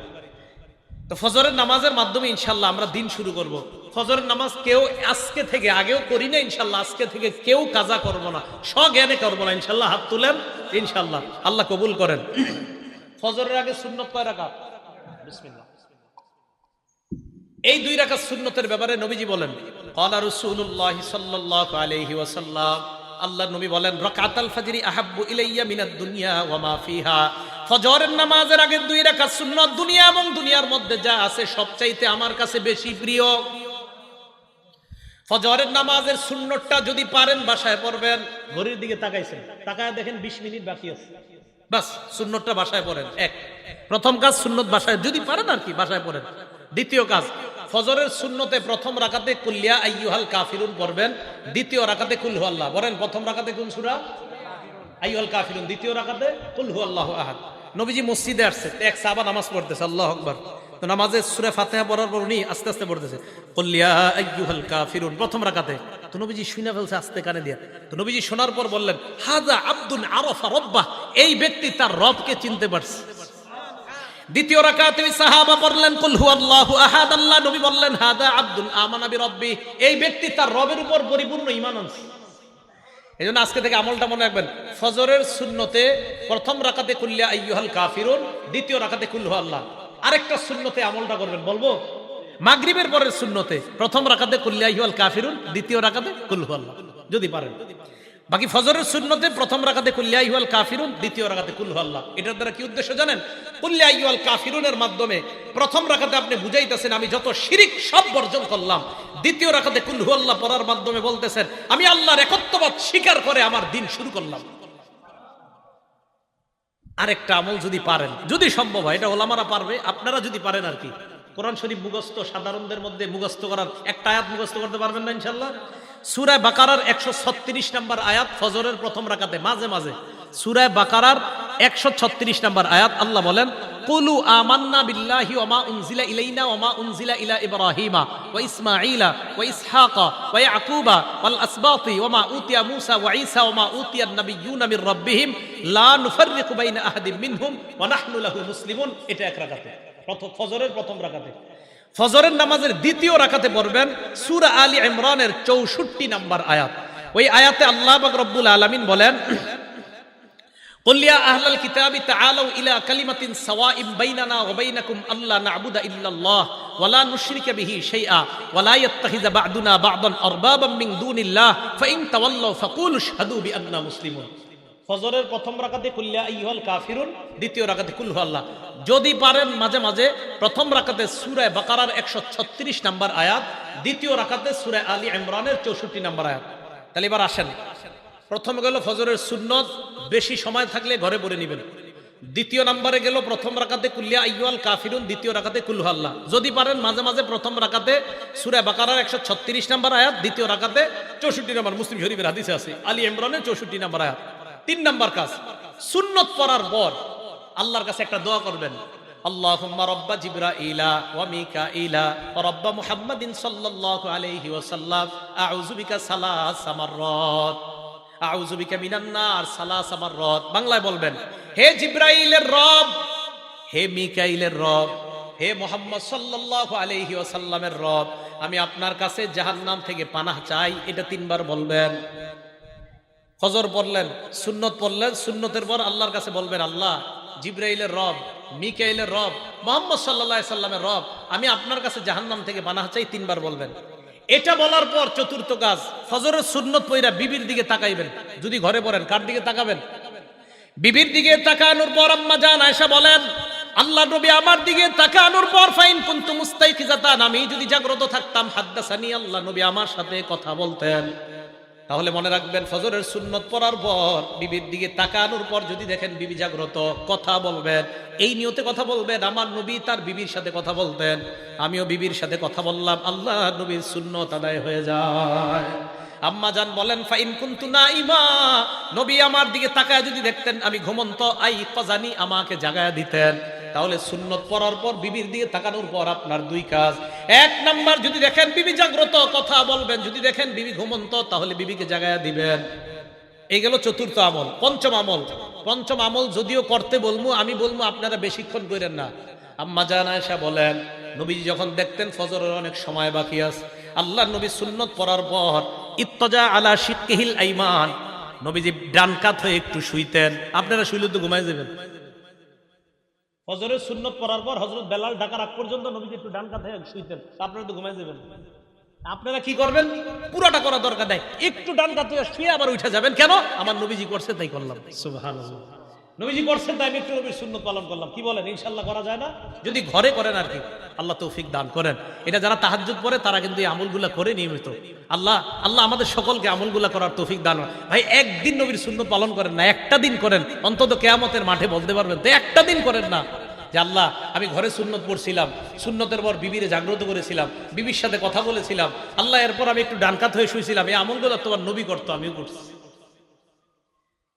[SPEAKER 1] তো ফজরের নামাজের মাধ্যমে ইনশাআল্লাহ আমরা দিন শুরু করব। ফজরের নামাজ কেউ আজকে থেকে, আগেও করি না ইনশাআল্লাহ, আজকে থেকে কেউ কাজা করব না, স্বজ্ঞানে করব না ইনশাআল্লাহ। হাত তুলেন ইনশাআল্লাহ, আল্লাহ কবুল করেন। ফজরের আগে সুন্নত কয় রাকাত? বিসমিল্লাহ। এই 2 রাকাত সুন্নতের ব্যাপারে নবীজি বলেন ক্বালা রাসূলুল্লাহ সাল্লাল্লাহু আলাইহি ওয়াসাল্লাম, আল্লাহর নবী বলেন রাকাতুল ফজরি আহাব্বু ইলাইয়া মিনাদ দুনিয়া ওয়া মা ফিহা, ফজরের নামাজের আগে 2 রাকাত সুন্নাত দুনিয়া এবং দুনিয়ার মধ্যে যা আছে সবচাইতে আমার কাছে বেশি প্রিয়। ফজরের নামাজের সুন্নতটা যদি পারেন বাসায় পড়বেন। ঘড়ির দিকে তাকাইছেন, তাকায় দেখেন 20 মিনিট বাকি আছে, বাস সুন্নতটা বাসায় পড়েন। প্রথম কাজ সুন্নত বাসায় যদি পারেন আর কি বাসায় পড়েন। দ্বিতীয় কাজ, ফজরের সুন্নতে প্রথম রাকাতে কুল ইয়া আইয়ুহাল কাফিরুন পড়বেন, দ্বিতীয় রাকাতে কুল হুয়াল্লাহ। বলেন প্রথম রাকাতে কোন সূরা? আইয়ুহাল কাফিরুন, দ্বিতীয় রাকাতে কুল হুয়াল্লাহু আহাদ। নবীজি মসজিদে আসছে, এক সাহাবা নামাজ পড়তেছে, আল্লাহু আকবার। তো নামাজে সূরা ফাতিহা পড়ার পর উনি আস্তে আস্তে পড়তেছে কুল ইয়া আইয়ুহাল কাফিরুন প্রথম রাকাতে। তো নবীজি শুনে ফেলছে আস্তে কানে দিয়া। তো নবীজি শোনার পর বললেন হাযা আব্দুন আরাফা রাব্বাহ, এই ব্যক্তি তার রবকে চিনতে পারছে। দ্বিতীয় রাকাতে ওই সাহাবা পড়লেন কুল হুয়াল্লাহু আহাদ, আল্লাহ নবী বললেন হাদা আব্দুন আমানা বিরাব্বি, এই ব্যক্তি তার রবের উপর পরিপূর্ণ ঈমান আনছে। এজন্য আজকে থেকে আমলটা মনে রাখবেন, ফজরের সুন্নতে প্রথম রাকাতে কুল ইয়া আইয়ুহাল কাফিরুন, দ্বিতীয় রাকাতে কুল হুয়াল্লাহ। আরেকটা সুন্নতে আমলটা করবেন, বলবো মাগরিবের পরের সুন্নতে প্রথম রাকাতে কুল ইয়া আইয়ুহাল কাফিরুন, দ্বিতীয় রাকাতে কুল হুয়াল্লাহ যদি পারেন। বাকি ফজরের সুন্নতে প্রথম রাকাতে কুল ইয়া আইয়ুহাল কাফিরুন, দ্বিতীয় রাকাতে কুল হুয়াল্লাহ। এটার দ্বারা কি উদ্দেশ্য জানেন? কুল ইয়া আইয়ুহাল কাফিরুনের মাধ্যমে প্রথম রাকাতে আপনি বুঝাইতেছেন আমি যত শিরিক সব বর্জন করলাম, দ্বিতীয় রাকাতে কুল হুয়াল্লাহ পড়ার মাধ্যমে বলতেছেন আমি আল্লাহর একত্ববাদ স্বীকার করে আমার দিন শুরু করলাম। আরেকটা আমল যদি পারেন, যদি সম্ভব হয়, এটা ওলামারা পারবে, আপনারা যদি পারেন আর কি, কোরআন শরীফ মুখস্থ সাধারণদের মধ্যে মুখস্থ করার একটা আয়াত মুখস্থ করতে পারবেন না ইনশাআল্লাহ? সূরা বাকারার 136 নম্বর আয়াত ফজরের প্রথম রাকাতে মাঝে মাঝে সূরা বাকারার 136 নম্বর আয়াত আল্লাহ বলেন কুলু আমান্না বিল্লাহি ওয়া মা উনজিলা ইলাইনা ওয়া মা উনজিলা ইলা ইব্রাহিমা ওয়া ইসমাঈলা ওয়া ইসহাকা ওয়া ইয়াকুবা ওয়াল আসবাতি ওয়া মা উতিয়া মূসা ওয়া ঈসা ওয়া মা উতিয়া আন-নাবিয়্যুনা মির রাব্বিহিম লা নুফাররিকু বাইনা আহাদিন মিনহুম ওয়া নাহনু লাহু মুসলিমুন। এটা এক রাকাতে, ফজরের প্রথম রাকাতে। ফজরের নামাজের দ্বিতীয় রাকাতে পড়বেন সূরা আলী ইমরানের 64 নম্বর আয়াত। ওই আয়াতে আল্লাহ পাক রব্বুল আলামিন বলেন قل يا أهل الكتاب تعالوا إلى كلمة سواء بيننا وبينكم ألا نعبد إلا الله ولا نشرك به شيئا ولا يتخذ بعضنا بعضا أربابا من دون الله فإن تولوا فقولوا اشهدوا بأننا مسلمون। ফজরের প্রথম রাকাতে কুল ইয়া আইয়ুহাল কাফিরুন, দ্বিতীয় রাকাতে কুল হুয়াল্লাহ। যদি পারেন মাঝে মাঝে প্রথম রাকাতে সূরা বাকারার 136 নম্বর আয়াত, দ্বিতীয় রাকাতে সূরা আলী ইমরানের 64 নম্বর আয়াত। তাহলে এবার আসেন, প্রথম গেল ফজরের সুন্নত, বেশি সময় থাকলে ঘরে পড়ে নেবেন। দ্বিতীয় নম্বরে গেল প্রথম রাকাতে কুল ইয়া আইয়ুহাল কাফিরুন, দ্বিতীয় রাকাতে কুল হুয়াল্লাহ। যদি পারেন মাঝে মাঝে প্রথম রাকাতে সূরা বাকারার 136 নম্বর আয়াত, দ্বিতীয় রাকাতে 64 নম্বর, মুসলিম শরীফের হাদিসে আছে আলী ইমরানের 64 নম্বর আয়াত। 3 নম্বর কাজ, সুন্নত পড়ার পর আল্লাহর কাছে একটা দোয়া করবেন, আল্লাহুম্মা রাব্বা জিবরাইলা ওয়া মিকাইলা ওয়া রাব্বা মুহাম্মাদিন সাল্লাল্লাহু আলাইহি ওয়াসাল্লাম আউযু বিকা সালাসা মাররাত আউযু বিকা মিনান নার সালাসা মাররাত। বাংলায় বলবেন, হে জিবরাইলের রব, হে মিকাইলের রব, হে মুহাম্মদ সাল্লাল্লাহু আলাইহি ওয়াসাল্লামের রব, আমি আপনার কাছে জাহান্নাম থেকে পানাহ চাই। এটা 3 বার বলবেন। ফজর পড়লেন, সুন্নত পড়লেন, সুন্নতের পর আল্লাহর কাছে বলবেন, আল্লাহ জিবরাইলের রব, মিকাইলের রব, মুহাম্মদ সাল্লাল্লাহু আলাইহি সাল্লামের রব, আমি আপনার কাছে জাহান্নাম থেকে পানাহ চাই। 3 বার বলবেন। এটা বলার পর চতুর্থ কাজ, ফজরের সুন্নত পড়া বিবির দিকে তাকাইবেন। যদি ঘরে পড়েন, কার দিকে তাকাবেন? বিবির দিকে তাকানোর পর আম্মা জান আয়েশা বলেন, আল্লাহ নবী আমার দিকে তাকানোর পর ফাইন কুনতু মুস্তাইকিজাতান, আমি যদি জাগ্রত থাকতাম, হাদ্দাসানি, আল্লাহ নবী আমার সাথে কথা বলতেন। তাহলে মনে রাখবেন, ফজরের সুন্নত পড়ার পর বিবির দিকে তাকানোর পর যদি দেখেন বিবি জাগ্রত, কথা বলবেন। এই নিয়তে কথা বলবেন, আমার নবী তার বিবির সাথে কথা বলতেন, আমিও বিবির সাথে কথা বললাম, আল্লাহ নবীর সুন্নত আদায় হয়ে যায়। আম্মা জান বলেন, ফাইন কুনতু নাইমা, নবী আমার দিকে তাকায় যদি দেখতেন আমি ঘুমন্ত, আই কাজানি, আমাকে জাগায়া দিতেন। তাহলে সুন্নত পড়ার পর বিবির দিকে তাকানোর পর আপনার 2 কাজ। 1 নাম্বার, যদি দেখেন বিবি জাগ্রত, কথা বলবেন। যদি দেখেন বিবি ঘুমন্ত, তাহলে বিবিকে জাগায়া দিবেন। এই গেল চতুর্থ আমল। পঞ্চম আমল যদিও করতে বলবো, আমি বলবো আপনারা বেশিক্ষণ করেন না। আম্মা জান আয়েশা বলেন, নবীজি যখন দেখতেন ফজরের অনেক সময় বাকি আছে, আল্লাহর নবী সুন্নত পড়ার পর ইত্তজা আলা শিক্কিহিল আইমান, নবীজি ডান কাত হয়ে একটু শুইতেন। আপনারা শুইলে তো ঘুমাই যাবেন। ফজরের সুন্নত পড়ার পর হযরত বেলাল ডাকার আগ পর্যন্ত নবীজি একটু ডান কাত হয়ে শুইতেন। আপনারা তো ঘুমাই যাবেন। আপনারা কি করবেন? পুরাটা করা দরকার নাই, একটু ডান কাত হয়ে শুয়ে আবার উঠে যাবেন। কেন? আমার নবীজি করছে তাই করলাম। সুবহানাল্লাহ, নবীজি করছেন তাই আমি একটু নবীর সুন্নত পালন করলাম। কি বলেন? ইনশাআল্লাহ করা যায় না? যদি ঘরে করেন আর কি। আল্লাহ তৌফিক দান করেন। এটা যারা তাহাজ্জুদ পড়ে তারা কিন্তু এই আমলগুলা করে নিয়মিত। আল্লাহ আমাদের সকলকে আমলগুলা করার তৌফিক দান। ভাই, একদিন নবীর সুন্নত পালন করেন না, একটা দিন করেন, অন্তত কিয়ামতের মাঠে বলতে পারবেন তো একটা দিন করেন না যে আল্লাহ আমি ঘরে সুন্নত পড়ছিলাম, সুন্নতের পর বিবিরে জাগ্রত করেছিলাম, বিবির সাথে কথা বলেছিলাম, আল্লাহ এরপর আমি একটু ডানকাত হয়ে শুয়েছিলাম। এই আমলগুলো তোমার নবী করতো, আমিও করছি।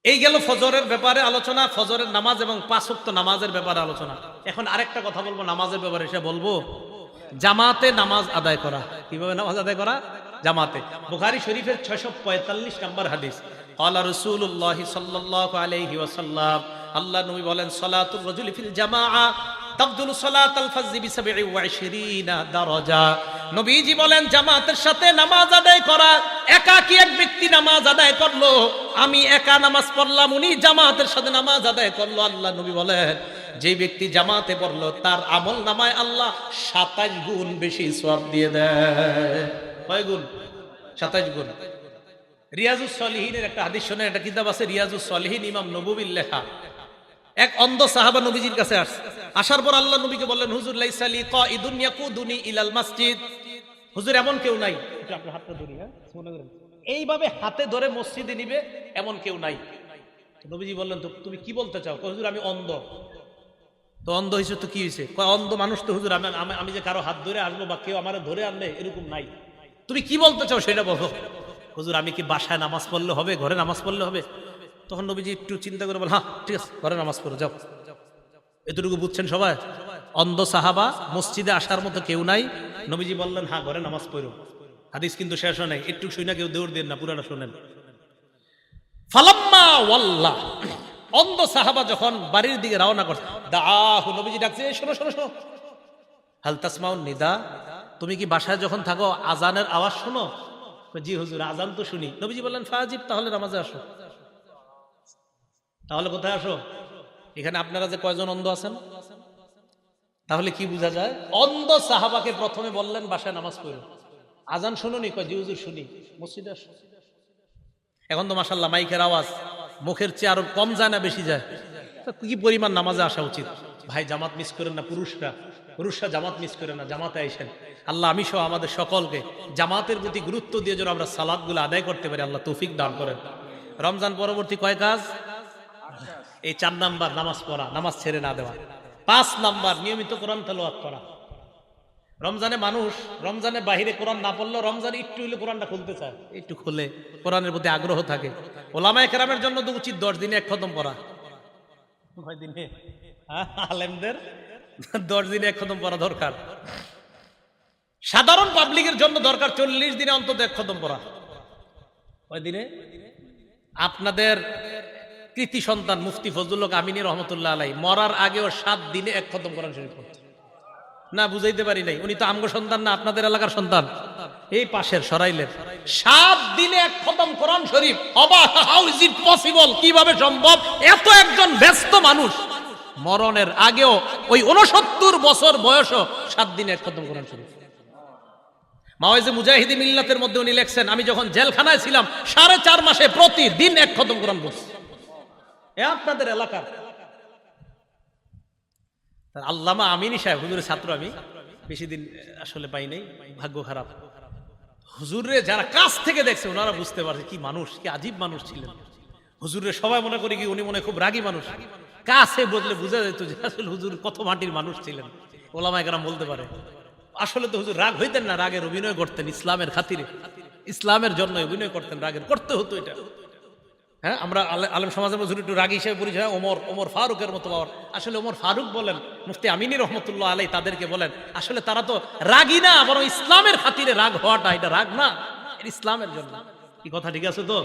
[SPEAKER 1] এই গেল ফজরের ব্যাপারে আলোচনা, ফজরের নামাজ এবং 5 ওয়াক্ত নামাজের ব্যাপারে আলোচনা। এখন আরেকটা কথা বলবো নামাজের ব্যাপারে, সে বলবো জামাতে নামাজ আদায় করা। কিভাবে নামাজ আদায় করা? জামাতে। বুখারী শরীফের 645 নম্বর হাদিস, ক্বালা রাসূলুল্লাহ সাল্লাল্লাহু আলাইহি ওয়াসাল্লাম, আল্লাহ নবী বলেন, সালাতুর রাজুলি ফিল জামাআ তাফদুলু সালাতাল ফাজরি বি 27 দারাজা। নবীজি বলেন, জামাতের সাথে নামাজ আদায় করা, একাকী এক ব্যক্তি নামাজ আদায় করলো, আমি একা নামাজ পড়লাম, উনি জামাতের সাথে নামাজ আদায় করলো, আল্লাহ নবী বলেন যে ব্যক্তি জামাতে পড়লো তার আমল নামায় আল্লাহ 27 গুণ বেশি সওয়াব দিয়ে দেয়। কয় গুণ? 27 গুণ। রিয়াজুস সলিহিনের একটা হাদিস শুনে, একটা কিতাব আছে রিয়াজুস সলিহিন, ইমাম নববীর লেখা। এক অন্ধ সাহাবা নবীজির কাছে আসছে। আসার পর আল্লাহ নবীকে বললেন, হুজুর লাইসা লি কাইদুন ইয়াকুদুনি ইলাল মসজিদ, হুজুর এমন কেউ নাই, এটা আপনি হাতটা ধরি, হ্যাঁ মনে করেন এইভাবে হাতে ধরে মসজিদে নিবে এমন কেউ নাই। নবীজি বললেন, তো তুমি কি বলতে চাও? হুজুর আমি অন্ধ। তো অন্ধ হয়েছে তো কি হয়েছে? অন্ধ মানুষ তো হুজুর, আমি যে কারো হাত ধরে আসবো বা কেউ আমার ধরে আনলে এরকম নাই। তুমি কি বলতে চাও সেটা বলো। হুজুর আমি কি বাসায় নামাজ পড়লে হবে, ঘরে নামাজ পড়লে হবে? তখন নবীজি একটু চিন্তা করে বল, হ্যাঁ ঠিক আছে, ঘরে নামাজ পড়ো যাও। এতটুকু বুঝছেন সবাই? অন্ধ সাহাবা, মসজিদে আসার মতো কেউ নাই, নবীজি বললেন হ্যাঁ ঘরে নামাজ পড়ো। হাদিস কিন্তু শেষ হয় নাই, একটু শুই না, কেউ দৌড় দেন না, পুরাটা শোনেন। ফালাম্মা ওয়াল্লাহ, অন্ধ সাহাবা যখন বাড়ির দিকে রওনা করছে, দাহু, নবীজি ডাকছে, শোনো শোনো শোনো, হাল তাসমাউন নিদা, তুমি কি বাসায় যখন থাকো আজানের আওয়াজ শোনো? জি হুজুর আজান তো শুনি। নবীজি বললেন ফাজিব, তাহলে নামাজে আসো। তাহলে কোথায় আসো? এখানে আপনারা যে কয়জন অন্ধ আছেন, তাহলে কি বোঝা যায়? অন্ধ সাহাবাকে প্রথমে বললেন বাসায় নামাজ পড়ো। আজান শুনুনি? কয় জি হুজুর শুনি। মসজিদে আসো। এখন তো মাশাআল্লাহ মাইকের আওয়াজ মুখের চেয়ে আরো কম যায় না বেশি যায়? কি পরিমাণ নামাজে আসা উচিত। ভাই জামাত মিস করেন না, পুরুষরা জামাত মিস করে না, জামাতে আইসেন। আল্লাহ আমি সহ আমাদের সকলকে জামাতের প্রতি গুরুত্ব দিয়ে যেন আমরা সালাতগুলো আদায় করতে পারি, আল্লাহ তৌফিক দান করেন। রমজান পরবর্তী কয় কাজ? এই 4 নাম্বার নামাজ পড়া, নামাজ ছেড়ে না দেওয়া। 5 নাম্বার নিয়মিত কোরআন তেলাওয়াত করা। রমজানে মানুষ রমজানের বাহিরে কোরআন না পড়লেও রমজানে একটু হলে কোরআনটা খুলতে চায়, একটু খুলে কোরআনের প্রতি আগ্রহ থাকে। ওলামায়ে কেরামের জন্য তো উচিত 10 দিনে 1 খতম পড়া। 9 দিনে? আলেমদের 10 দিনে 1 খতম পড়া দরকার। সাধারণ পাবলিকের জন্য দরকার 40 দিনে অন্তত 1 খতম পড়া। কয় দিনে? আপনাদের কৃতি সন্তান মুফতি ফজলুল হক আমিনী রহমতুল্লাহ আলাইহি মরার আগেও 7 দিনে 1 খতম কোরআন শরীফ পড়তেন। না বুঝাইতে পারি নাই, উনি তো আমগো সন্তান না, আপনাদের এলাকার সন্তান, এই পাশের সরাইলের। 7 দিনে 1 খতম কোরআন শরীফ। অবাক, হাউ ইজ ইট পসিবল? কিভাবে সম্ভব? এত একজন ব্যস্ত মানুষ মরণের আগেও ওই 69 বছর বয়সও 7 দিনে 1 খতম কোরআন শরীফ। মাওয়াইজে মুজাহিদি মিল্লাতের মধ্যে উনি লেখছেন, আমি যখন জেলখানায় ছিলাম 4.5 মাসে প্রতিদিন 1 খতম কোরআন পড়ছি। এ আপনাদের এলাকার আল্লামা আমিনী সাহেব, হুজুরের ছাত্র, আমি বেশি দিন আসলে পাই নাই, ভাগ্য খারাপ। হুজুরে যারা কাছ থেকে দেখছে ওনারা বুঝতে পারছে কি মানুষ, কি আজীব মানুষ ছিলেন। হুজুরে সবাই মনে করি কি উনি মনে খুব রাগী মানুষ, কাছে বদলে বোঝা যেত যে আসলে হুজুর কত মাটির মানুষ ছিলেন। ওলামায়ে কেরাম বলতে পারে আসলে তো হুজুর রাগ হইতেন না, রাগের অভিনয় করতেন ইসলামের খাতিরে, ইসলামের জন্য অভিনয় করতেন, রাগের করতে হতো এটা। হ্যাঁ, আমরা আলেম সমাজের মধ্যে একটু রাগী হিসেবে পরিচয়, ওমর ফারুকের মতো পাওয়ার। আসলে ওমর ফারুক বলেন, মুফতি আমিনী রহমতুল্লাহ আলাইহি তাদেরকে বলেন, আসলে তারা তো রাগী না, বরং ইসলামের খাতিরে রাগ হওয়াটা, এটা রাগ না, ইসলামের জন্য। কি কথা ঠিক আছে তো?